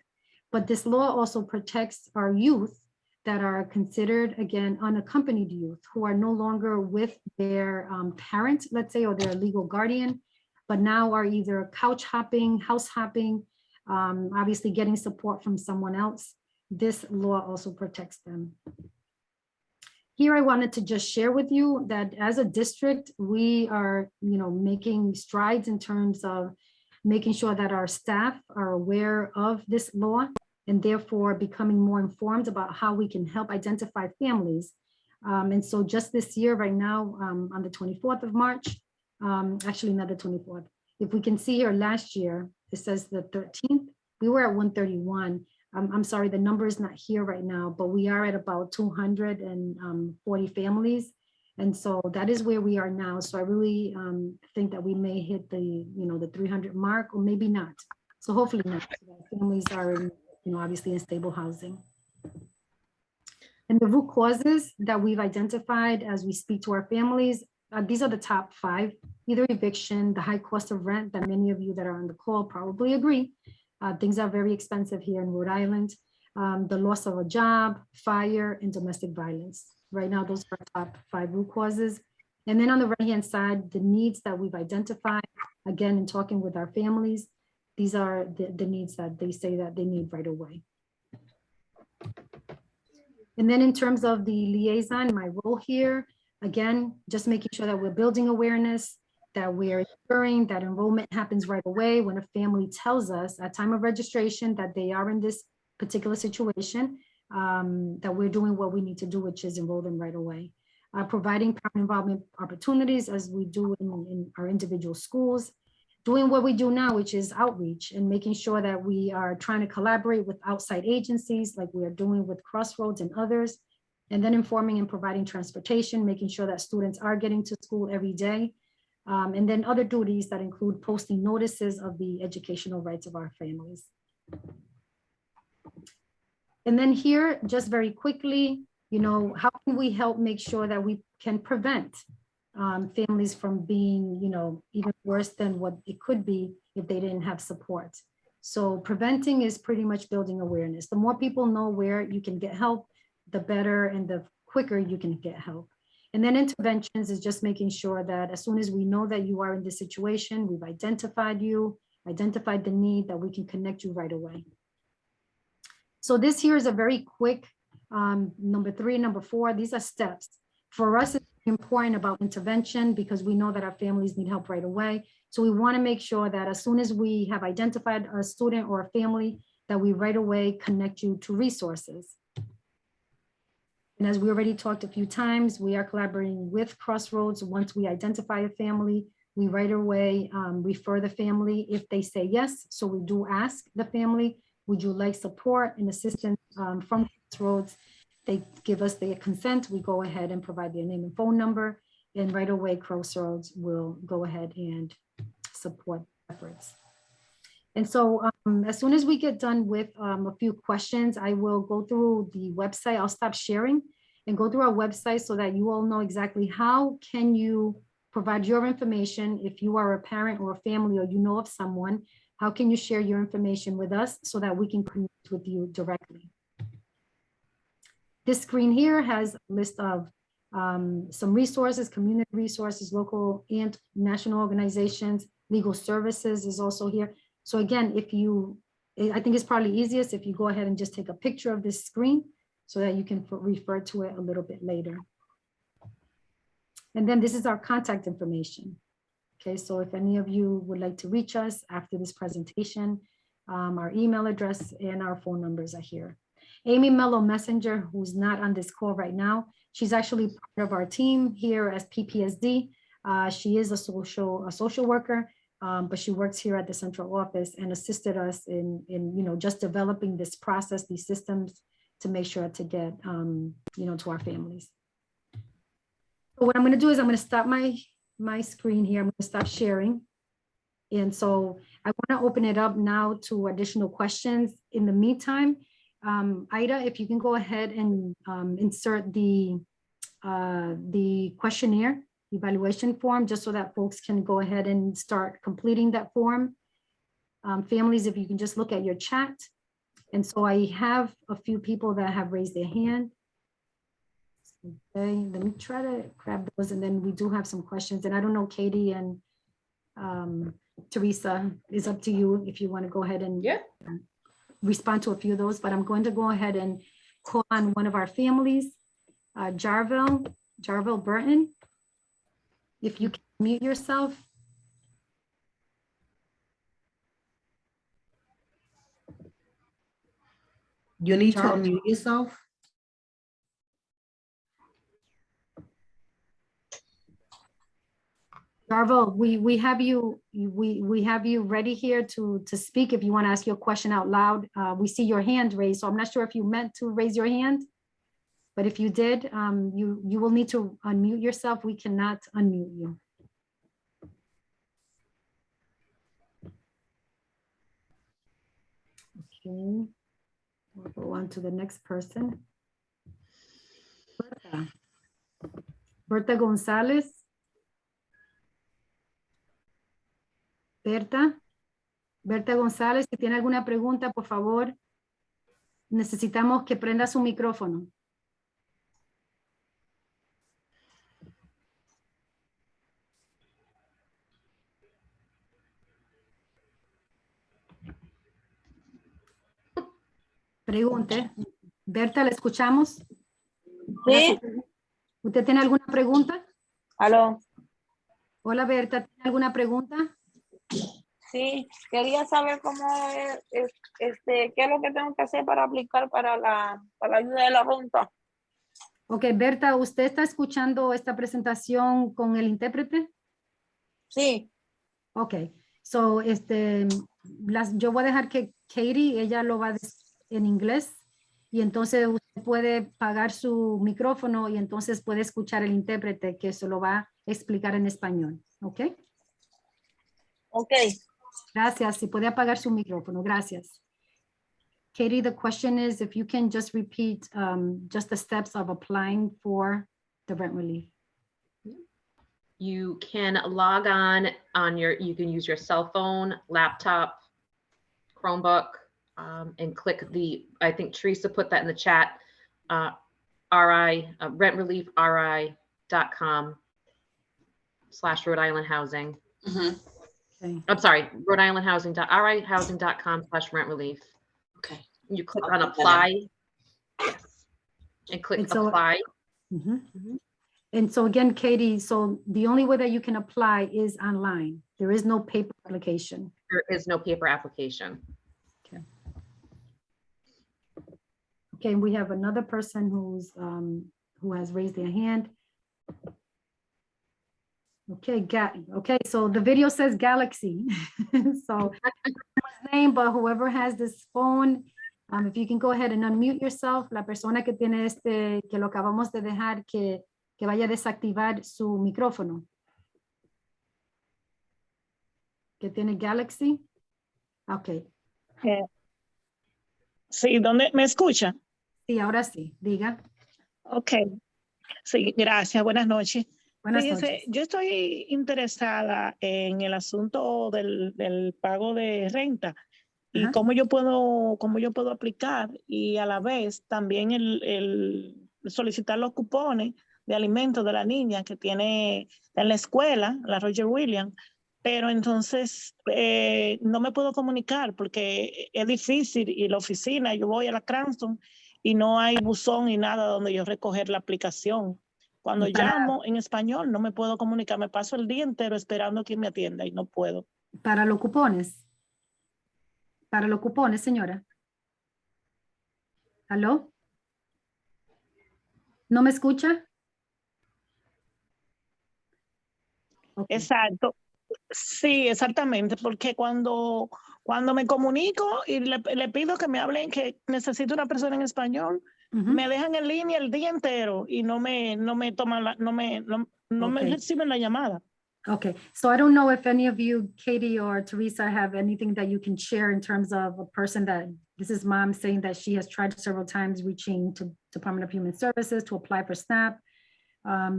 But this law also protects our youth that are considered, again, unaccompanied youth who are no longer with their parent, let's say, or their legal guardian, but now are either couch hopping, house hopping, obviously getting support from someone else. This law also protects them. Here, I wanted to just share with you that as a district, we are, making strides in terms of making sure that our staff are aware of this law and therefore becoming more informed about how we can help identify families. And so just this year, right now, on the 24th of March, actually not the 24th, if we can see here last year, it says the 13th, we were at 131. I'm sorry, the number is not here right now, but we are at about 240 families. And so that is where we are now. So I really think that we may hit the, the 300 mark, or maybe not. So hopefully not. So families are in, obviously in stable housing. And the root causes that we've identified as we speak to our families, these are the top 5, either eviction, the high cost of rent that many of you that are on the call probably agree. Things are very expensive here in Rhode Island. The loss of a job, fire, and domestic violence. Right now, those are top 5 root causes. And then on the right-hand side, the needs that we've identified, again, in talking with our families, these are the needs that they say that they need right away. And then in terms of the liaison, my role here, again, just making sure that we're building awareness, that we're ensuring that enrollment happens right away when a family tells us at time of registration that they are in this particular situation, that we're doing what we need to do, which is enroll them right away. Providing parent involvement opportunities as we do in our individual schools, doing what we do now, which is outreach and making sure that we are trying to collaborate with outside agencies like we are doing with Crossroads and others, and then informing and providing transportation, making sure that students are getting to school every day. And then other duties that include posting notices of the educational rights of our families. And then here, just very quickly, you know, how can we help make sure that we can prevent families from being, you know, even worse than what it could be if they didn't have support. So preventing is pretty much building awareness. The more people know where you can get help, the better and the quicker you can get help. And then interventions is just making sure that as soon as we know that you are in this situation, we've identified you, identified the need, that we can connect you right away. So this here is a very quick number 3 and number 4. These are steps. For us, it's important about intervention because we know that our families need help right away. So we want to make sure that as soon as we have identified a student or a family, that we right away connect you to resources. And as we already talked a few times, we are collaborating with Crossroads. Once we identify a family, we right away refer the family if they say yes. So we do ask the family, would you like support and assistance from Crossroads? They give us their consent. We go ahead and provide their name and phone number. And right away, Crossroads will go ahead and support efforts. And so as soon as we get done with a few questions, I will go through the website. I'll stop sharing and go through our website so that you all know exactly how can you provide your information. If you are a parent or a family or you know of someone, how can you share your information with us so that we can connect with you directly? This screen here has a list of some resources, community resources, local and national organizations, legal services is also here. So again, I think it's probably easiest if you go ahead and just take a picture of this screen so that you can refer to it a little bit later. And then this is our contact information. Okay, so if any of you would like to reach us after this presentation, our email address and our phone numbers are here. Amy Mello Messenger, who's not on this call right now, she's actually part of our team here as PPSD. She is a social worker, but she works here at the central office and assisted us in just developing this process, these systems to make sure to get to our families. So what I'm going to do is I'm going to stop my screen here. I'm going to stop sharing. And so I want to open it up now to additional questions. In the meantime, Ida, if you can go ahead and insert the questionnaire evaluation form, just so that folks can go ahead and start completing that form. Families, if you can just look at your chat. And so I have a few people that have raised their hand. Okay, let me try to grab those, and then we do have some questions. And I don't know, Katie and Teresa, is up to you if you want to go ahead and respond to a few of those, but I'm going to go ahead and call on one of our families, Jarville Burton. If you can mute yourself. You need to unmute yourself. Jarville, we have you ready here to speak if you want to ask your question out loud. We see your hand raised, so I'm not sure if you meant to raise your hand, but if you did, you will need to unmute yourself. We cannot unmute you. Okay, we'll go on to the next person. Berta González. Berta González, si tiene alguna pregunta, por favor, necesitamos que prenda su micrófono. Pregunte. Berta, ¿la escuchamos? Sí, ¿Usted tiene alguna pregunta? aló. Hola, Berta, ¿tiene alguna pregunta? Sí, quería saber cómo qué es lo que tengo que hacer para aplicar para la ayuda de la renta. Ok, Berta, ¿usted está escuchando esta presentación con el intérprete? Sí, Ok, so, yo voy a dejar que Katie, ella lo va a decir en inglés y entonces usted puede pagar su micrófono y entonces puede escuchar el intérprete que se lo va a explicar en español. Ok, ok. gracias. Si puede apagar su micrófono, gracias. Katie, the question is if you can just repeat just the steps of applying for the rent relief. You can log on you can use your cell phone, laptop, Chromebook, and click I think Teresa put that in the chat, rentreliefri.com/Rhode Island Housing. Mhm. Okay. I'm sorry, Rhode Island Housing.rihousing.com/rent relief. Okay. You click I'll on put that in. apply. Yes. And click And so- apply. Mhm. Mhm. And so again, Katie, so the only way that you can apply is online. There is no paper application. There is no paper application. Okay, we have another person who has raised their hand. Okay, so the video says Galaxy. So name, but whoever has this phone, if you can go ahead and unmute yourself, la persona que tiene que lo acabamos de dejar que vaya a desactivar su micrófono. Que tiene Galaxy. Okay, Sí, ¿dónde me escucha? sí, ahora sí, diga. Ok, sí, gracias, buenas noches. Buenas Fíjese, noches. yo estoy interesada en el asunto del pago de renta y Ajá. cómo yo puedo aplicar y a la vez también el solicitar los cupones de alimentos de la niña que tiene en la escuela, la Roger Williams, pero entonces no me puedo comunicar porque es difícil y la oficina, yo voy a la Cranston y no hay buzón ni nada donde yo recoger la aplicación. Cuando llamo en español no me puedo comunicar, me paso el día entero esperando que me atienda y no puedo. Para los cupones. Para los cupones, señora. ¿Aló? ¿No me escucha? Okay. Exacto. Sí, exactamente, porque cuando me comunico y le pido que me hablen, que necesito una persona en español, Ujú. me dejan en línea el día entero y no me toman no me Okay. reciben la llamada. Okay, so I don't know if any of you, Katie or Teresa, have anything that you can share in terms of a person that, this is mom saying that she has tried several times reaching to Department of Human Services to apply for SNAP.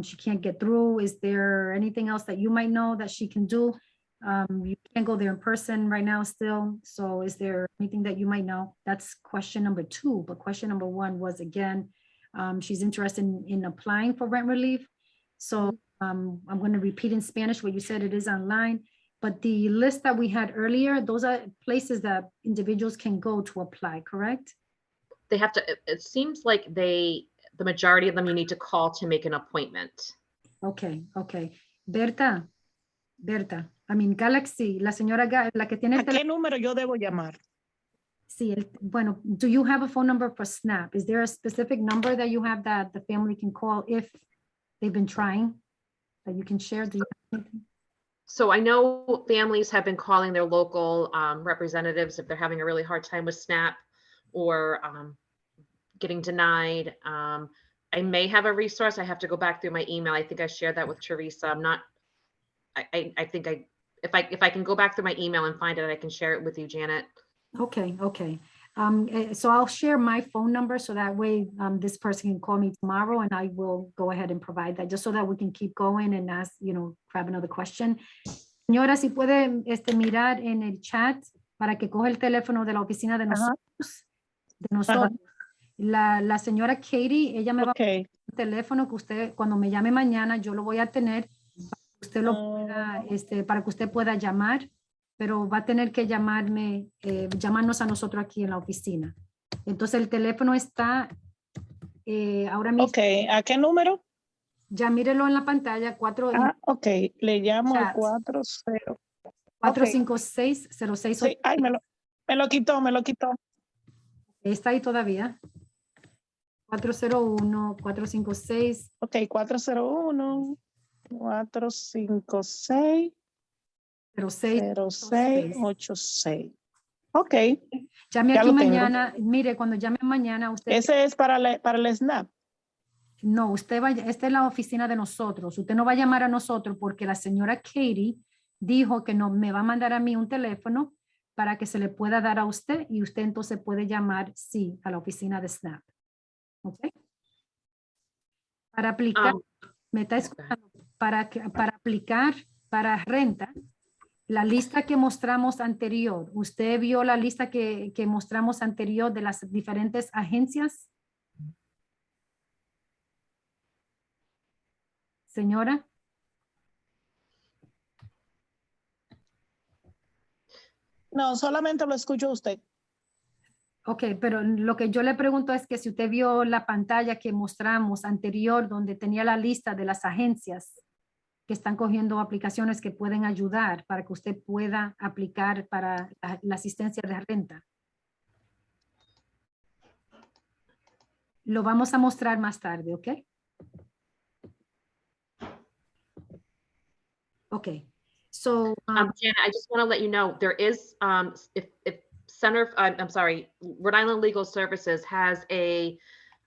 She can't get through. Is there anything else that you might know that she can do? You can't go there in person right now still. So is there anything that you might know? That's question number 2. But question number 1 was, again, she's interested in applying for rent relief. So I'm going to repeat in Spanish what you said. It is online. But the list that we had earlier, those are places that individuals can go to apply, correct? They have to, it seems like the majority of them, you need to call to make an appointment. Okay, okay. Berta, I mean, Galaxy, la señora, la que tiene el ¿A qué número yo debo llamar? Sí, bueno, do you have a phone number for SNAP? Is there a specific number that you have that the family can call if they've been trying that you can share? Do you have anything? So I know families have been calling their local representatives if they're having a really hard time with SNAP or getting denied. I may have a resource. I have to go back through my email. I think I shared that with Teresa. I'm not, I think if I can go back through my email and find it, I can share it with you, Janet. Okay, okay. So I'll share my phone number so that way this person can call me tomorrow and I will go ahead and provide that just so that we can keep going and ask, grab another question. Señora, si puede mirar en el chat para que coja el teléfono de la oficina de nosotros. La señora Katie, ella me va a dar un teléfono que usted, cuando me llame mañana, yo lo voy a tener para que usted pueda llamar, pero va a tener que llamarnos a nosotros aquí en la oficina. Entonces el teléfono está ahora mismo, Ok, ¿a qué número? ya mírelo en la pantalla, 4, Ok, le llamo al chat. 40. 456-0680. Sí, ay, me lo quitó. Está ahí todavía. 401-456. Ok, 401-456. 0686. Ok, Llame ya aquí lo tengo. mañana. Mire, cuando llame mañana, usted Ese es para el SNAP. no, usted vaya, esta es la oficina de nosotros. Usted no va a llamar a nosotros porque la señora Katie dijo que no me va a mandar a mí un teléfono para que se le pueda dar a usted y usted entonces puede llamar, sí, a la oficina de SNAP. ¿Ok? Para aplicar, me está escuchando, para aplicar para renta, la lista que mostramos anterior, ¿usted vio la lista que mostramos anterior de las diferentes agencias? Señora. No, solamente lo escucho a usted. Ok, pero lo que yo le pregunto es que si usted vio la pantalla que mostramos anterior donde tenía la lista de las agencias que están cogiendo aplicaciones que pueden ayudar para que usted pueda aplicar para la asistencia de renta. Lo vamos a mostrar más tarde, ¿ok? Ok. So, Janet, I just want to let you know, there is, if I'm sorry, Rhode Island Legal Services has a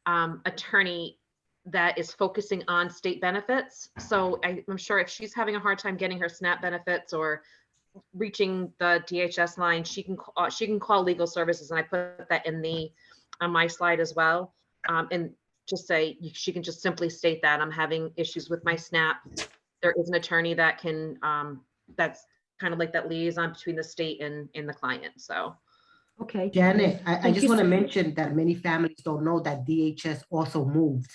attorney that is focusing on state benefits. So I'm sure if she's having a hard time getting her SNAP benefits or reaching the DHS line, she can call legal services, and I put that in on my slide as well. And just say, she can just simply state that I'm having issues with my SNAP. There is an attorney that can, that's kind of like that liaison between the state and the client, so. okay. Janet, I Thank just you, want to sir. mention that many families don't know that DHS also moved.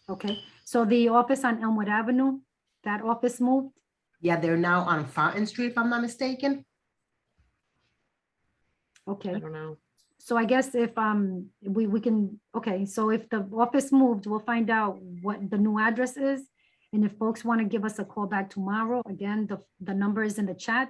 Okay. So the office on Elmwood Avenue, that office moved? Yeah, they're now on Fountain Street, if I'm not mistaken. Okay. I don't know. So I guess if we can, okay, so if the office moved, we'll find out what the new address is. And if folks want to give us a call back tomorrow, again, the number is in the chat.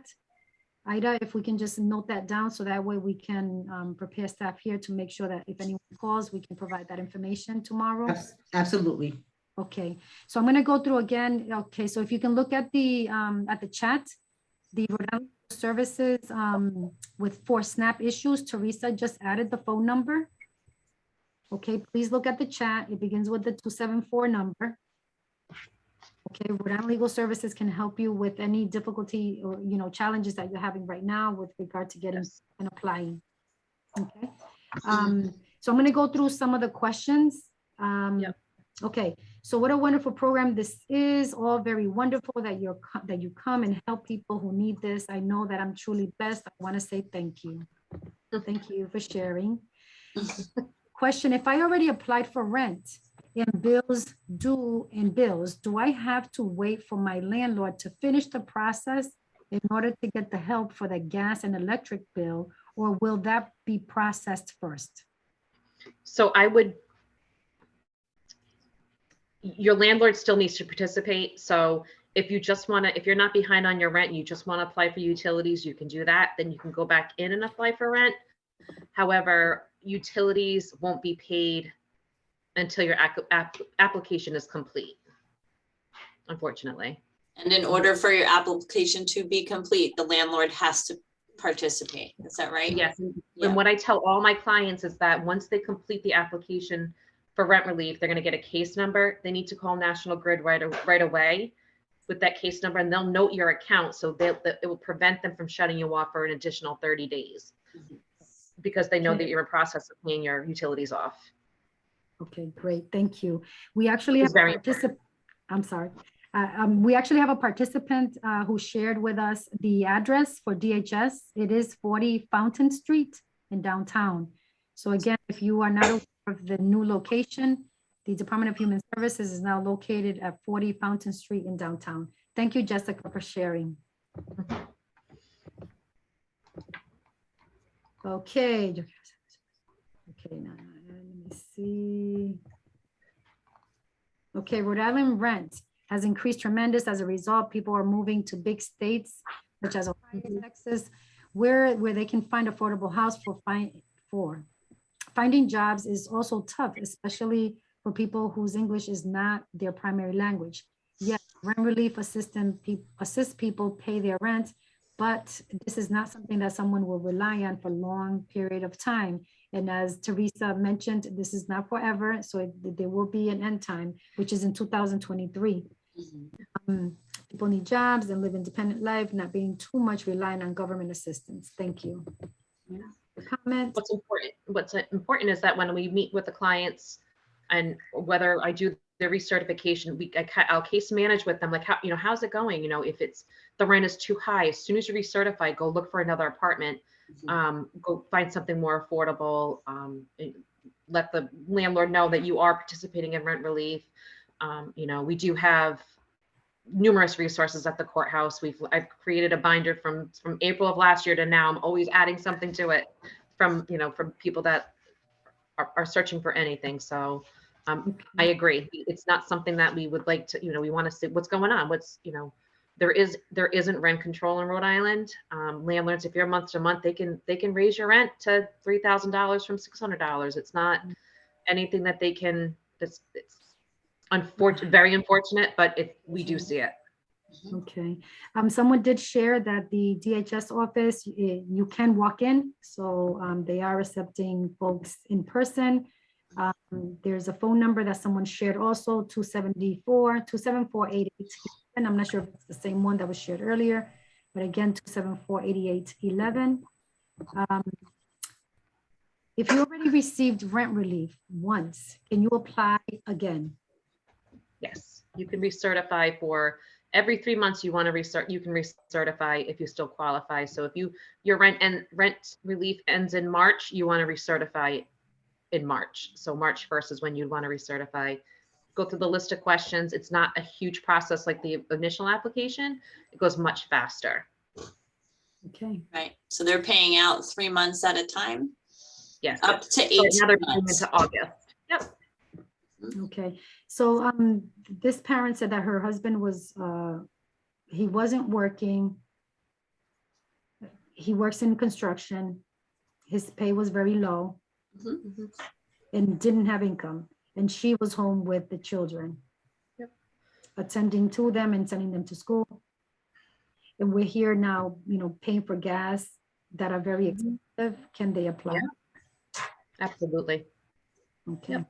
Ida, if we can just note that down so that way we can prepare staff here to make sure that if anyone calls, we can provide that information tomorrow. Absolutely. Okay, so I'm going to go through again. Okay, so if you can look at the chat, the Rhode Island services with 4 SNAP issues, Teresa just added the phone number. Okay, please look at the chat. It begins with the 274 number. Okay, Rhode Island Legal Services can help you with any difficulty or, you know, challenges that you're having right now with regard to getting and applying. Okay, so I'm going to go through some of the questions. Yep. Okay, so what a wonderful program this is. All very wonderful that you come and help people who need this. I know that I'm truly blessed. I want to say thank you. Thank you for sharing. Question, if I already applied for rent and bills, do I have to wait for my landlord to finish the process in order to get the help for the gas and electric bill, or will that be processed first? So your landlord still needs to participate. So if you just want to, if you're not behind on your rent, you just want to apply for utilities, you can do that. Then you can go back in and apply for rent. However, utilities won't be paid until your application is complete, unfortunately. And in order for your application to be complete, the landlord has to participate. Is that right? Yes. Yeah. And what I tell all my clients is that once they complete the application for rent relief, they're going to get a case number. They need to call National Grid right away with that case number, and they'll note your account. So it will prevent them from shutting you off for an additional 30 days because they know that you're in process of paying your utilities off. Okay, great. Thank you. We actually It's have a very participant. I'm sorry. We actually have a participant who shared with us the address for DHS. It is 40 Fountain Street in downtown. So again, if you are not aware of the new location, the Department of Human Services is now located at 40 Fountain Street in downtown. Thank you, Jessica, for sharing. Okay. Okay, now, let me see. Okay, Rhode Island rent has increased tremendous. As a result, people are moving to big states such as Ohio, Texas, where they can find affordable house for finding jobs is also tough, especially for people whose English is not their primary language. Yes, rent relief assists people pay their rent, but this is not something that someone will rely on for a long period of time. And as Teresa mentioned, this is not forever, so there will be an end time, which is in 2023. People need jobs and live independent life, not being too much reliant on government assistance. Thank you. Comment. What's important is that when we meet with the clients, and whether I do the recertification, I'll case manage with them, like, how, how's it going? If the rent is too high, as soon as you recertify, go look for another apartment, go find something more affordable, let the landlord know that you are participating in rent relief. We do have numerous resources at the courthouse. I've created a binder from April of last year to now. I'm always adding something to it from people that are searching for anything. So I agree. It's not something that we would like to, we want to see what's going on. There isn't rent control in Rhode Island. Landlords, if you're month to month, they can raise your rent to $3,000 from $600. It's not anything that they can, it's unfortunate, very unfortunate, but we do see it. Okay. Someone did share that the DHS office, you can walk in. So they are accepting folks in person. There's a phone number that someone shared also, 274-274-8811. I'm not sure if it's the same one that was shared earlier, but again, 274-8811. If you already received rent relief once, can you apply again? Yes, you can recertify for every 3 months. You want to you can recertify if you still qualify. So if your rent relief ends in March, you want to recertify in March. So March 1st is when you'd want to recertify. Go through the list of questions. It's not a huge process like the initial application. It goes much faster. Okay. Right. So they're paying out 3 months at a time? Yes. Up to 8 months. Into August. Yep. Okay. So this parent said that her husband he wasn't working. He works in construction. His pay was very low and didn't have income. And she was home with the children, attending to them and sending them to school. And we're here now, paying for gas that are very expensive. Can they apply? Yeah. Absolutely. Okay. Yep.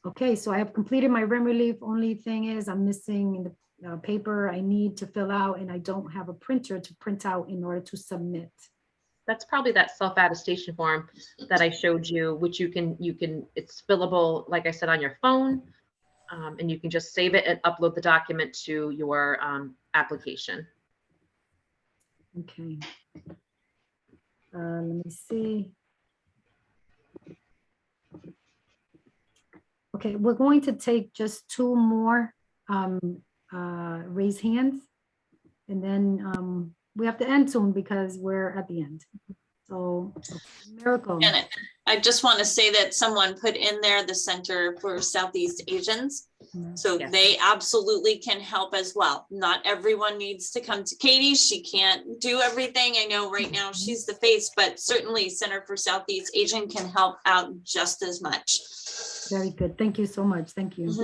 Okay, so I have completed my rent relief. Only thing is I'm missing the paper I need to fill out, and I don't have a printer to print out in order to submit. That's probably that self-attestation form that I showed you, which it's fillable, like I said, on your phone, and you can just save it and upload the document to your application. Okay. Let me see. Okay, we're going to take just 2 more raise hands, and then we have to end soon because we're at the end. So, Miracle. And I just want to say that someone put in there the Center for Southeast Asians. So Yes. they absolutely can help as well. Not everyone needs to come to Katie. She can't do everything. I know right now she's the face, but certainly Center for Southeast Asian can help out just as much. Very good. Thank you so much. Thank you.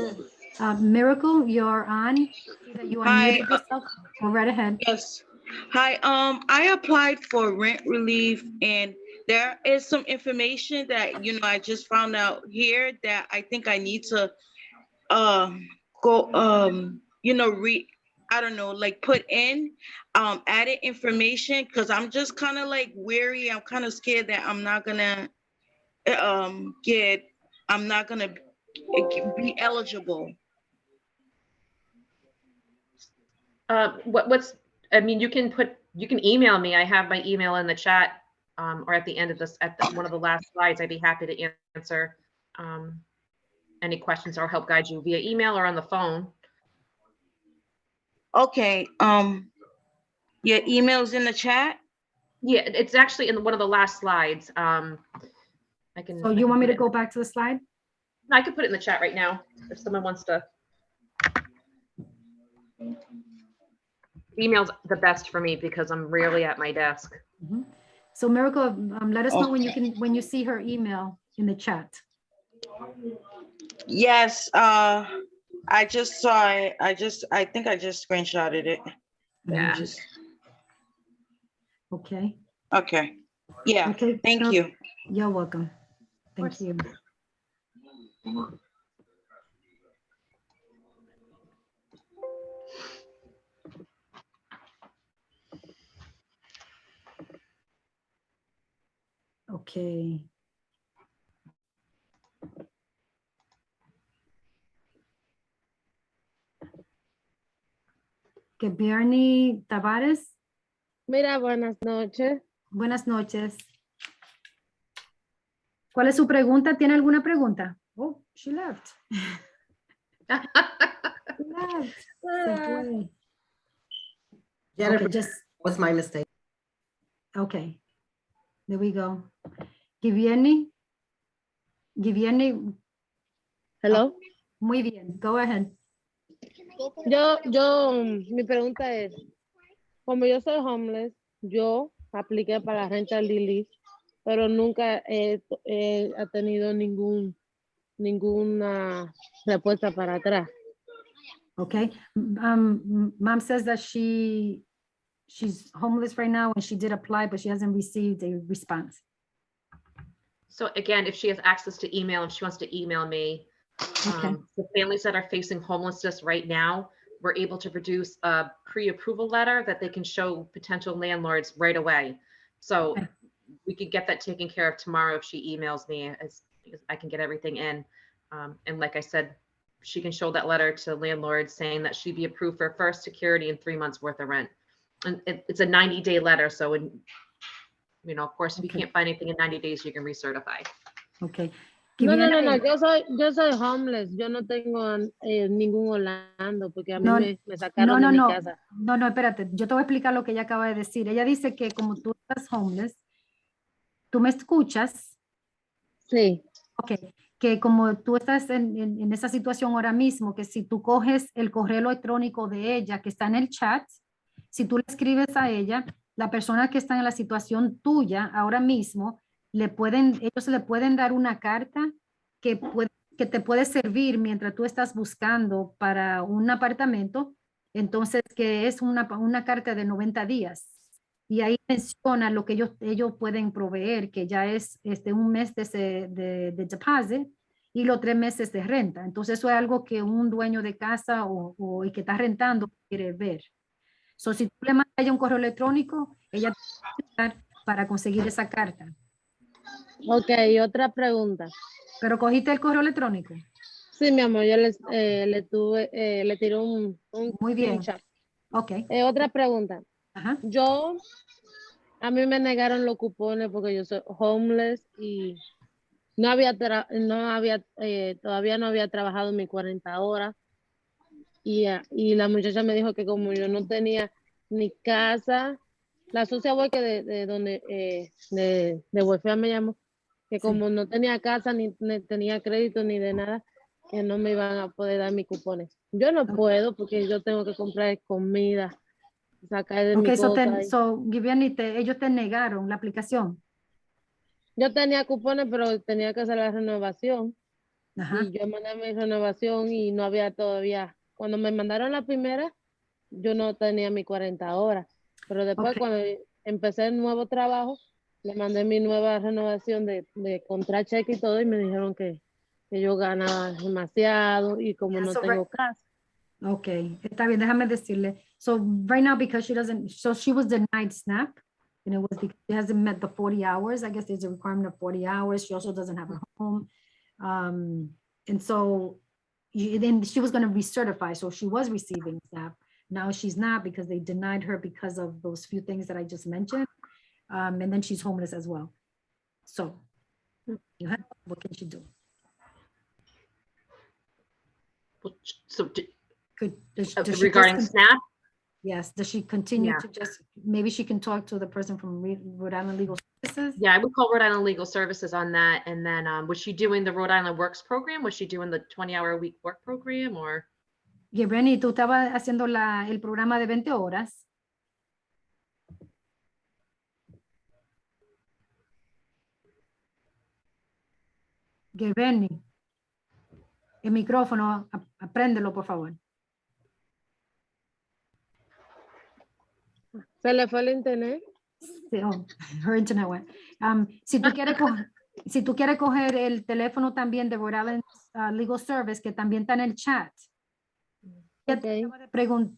Miracle, you're on. See that you Hi. unmuted yourself. Go right ahead. Yes. Hi, I applied for rent relief, and there is some information that, I just found out here that I think I need to go, put in added information, because I'm just kind of like weary. I'm kind of scared that I'm not gonna be eligible. You can email me. I have my email in the chat, or at the end of this, one of the last slides. I'd be happy to answer any questions or help guide you via email or on the phone. Okay. Your email's in the chat? Yeah, it's actually in one of the last slides. I can. So I you can want me put to it- go back to the slide? I could put it in the chat right now if someone wants to. Email's the best for me because I'm rarely at my desk. Mhm. So Miracle, let us know when you Okay. when you see her email in the chat. Yes, I just saw it. I think I just screenshotted it. Let me Yeah. just, Okay. okay. Yeah, Okay. thank Mir- you. You're welcome. Thank course. you. Okay. Que Bernie Tavares, Mira, buenas noches. buenas noches. ¿Cuál es su pregunta? ¿Tiene alguna pregunta? Oh, she left. She left. Se fue. Jennifer, Okay, just, was my mistake. okay. There we go. Giviani. Giviani, Hello. muy bien. Go ahead. Mi pregunta es, como yo soy homeless, yo apliqué para la renta Lili, pero nunca he tenido ninguna respuesta para atrás. Okay. Mom says that she's homeless right now and she did apply, but she hasn't received a response. So again, if she has access to email, if she wants to email me, Okay. the families that are facing homelessness right now, we're able to produce a pre-approval letter that they can show potential landlords right away. So Okay. we could get that taken care of tomorrow if she emails me, as I can get everything in. And like I said, she can show that letter to landlords saying that she'd be approved for first security and 3 months worth of rent. And it's a 90-day letter. So when, you know, of course, if you Okay. can't find anything in 90 days, you can recertify. Okay. No, Giviani, yo soy homeless, yo no tengo ningún Orlando porque a mí No, me sacaron de no, mi no, casa. no, espérate. Yo te voy a explicar lo que ella acaba de decir. Ella dice que como tú estás homeless, ¿tú me escuchas? Sí, Ok, que como tú estás en esa situación ahora mismo, que si tú coges el correo electrónico de ella que está en el chat, si tú le escribes a ella, la persona que está en la situación tuya ahora mismo, ellos le pueden dar una carta que te puede servir mientras tú estás buscando para un apartamento, entonces que es una carta de 90 días. Y ahí menciona lo que ellos pueden proveer, que ya es un mes de deposit y los 3 meses de renta. Entonces eso es algo que un dueño de casa o el que está rentando quiere ver. So, si tú le mandas a ella un correo electrónico, ella te va a ayudar para conseguir esa carta. ok, otra pregunta. Pero cogiste el correo electrónico. Sí, mi amor, yo le tiré un Muy bien. screenshot. Ok. Otra pregunta. Ajá. A mí me negaron los cupones porque yo soy homeless y todavía no había trabajado mis 40 horas. Y la muchacha me dijo que como yo no tenía ni casa, la social worker de donde de welfare me llamó, que Sí. como no tenía casa ni tenía crédito ni de nada, que no me iban a poder dar mis cupones. Yo no puedo porque yo tengo que comprar comida, sacar de mi Ok, cosa. Giviani, ellos te negaron la aplicación. Yo tenía cupones, pero tenía que hacer la renovación. Ajá. Y yo mandé mi renovación y no había todavía. Cuando me mandaron la primera, yo no tenía mis 40 horas. Pero después, Ok. cuando empecé el nuevo trabajo, le mandé mi nueva renovación de contracheque y todo, y me dijeron que yo ganaba demasiado y como Yeah, no so tengo casa. Okay, está bien, déjame decirle. So right now, because she was denied SNAP, and it was because she hasn't met the 40 hours. I guess there's a requirement of 40 hours. She also doesn't have a home. And so then she was going to recertify. So she was receiving SNAP. Now she's not because they denied her because of those few things that I just mentioned. And then she's homeless as well. So what can she do? So Does she regarding just- SNAP, Yes, does she continue Yeah. to just, maybe she can talk to the person from Rhode Island Legal Services? Yeah, I would call Rhode Island Legal Services on that. And then was she doing the Rhode Island Works program? Was she doing the 20-hour-a-week work program or? Giovanni, tú estabas haciendo el programa de 20 horas. Giovanni, el micrófono, apréndelo, por favor. Se le fue el internet. Sí, oh, her internet went. Si tú quieres coger el teléfono también de Rhode Island Legal Service, que también está en el chat. Ok.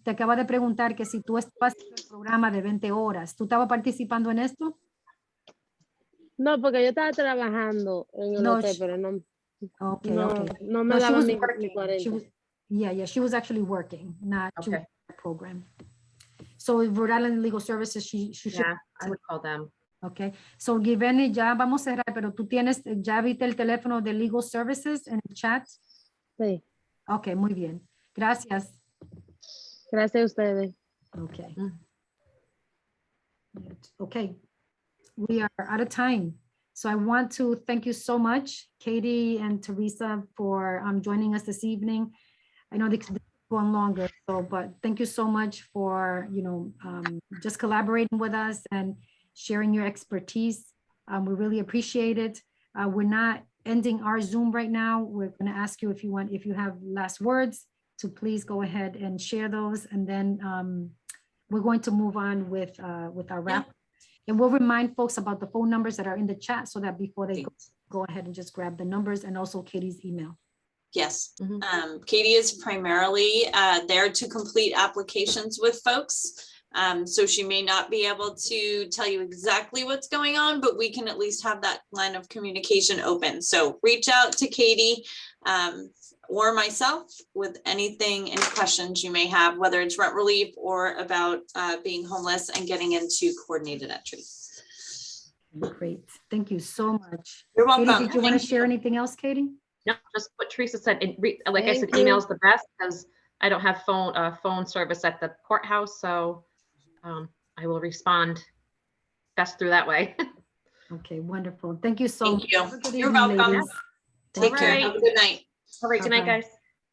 Te acaba de preguntar que si tú estabas en el programa de 20 horas, ¿tú estabas participando en esto? No, porque yo estaba trabajando en el No, hotel, pero no, Okay, no, okay. no me No, she daban was ni working. 40. Yeah, she was actually working, not Okay. the program. So Rhode Island Legal Services, she should. Yeah, I would call them. Okay, so Giovanni, ya vamos a cerrar, pero tú ya viste el teléfono de Legal Services en el chat. Sí, Okay, muy bien. Gracias. gracias a ustedes. Okay. Mm. Okay, we are out of time. So I want to thank you so much, Katie and Teresa, for joining us this evening. I know this is going longer, but thank you so much for, just collaborating with us and sharing your expertise. We really appreciate it. We're not ending our Zoom right now. We're going to ask you if you have last words, to please go ahead and share those. And then we're going to move on with our wrap. And we'll remind folks about the phone numbers that are in the chat so that before they go ahead and just grab the numbers, and also Katie's email. Yes, Mhm. Katie is primarily there to complete applications with folks. So she may not be able to tell you exactly what's going on, but we can at least have that line of communication open. So reach out to Katie or myself with any questions you may have, whether it's rent relief or about being homeless and getting into coordinated entry. Great. Thank you so much. You're welcome. Katie, did you want to Thank share you. anything else, Katie? No, just what Teresa said. Like I said, Thank you. email's the best because I don't have phone service at the courthouse. So I will respond best through that way. Okay, wonderful. Thank you so much. Thank you. Have a good You're evening, welcome. ladies. Take All care. right. Have a good night. All right. Good night, Bye-bye. guys.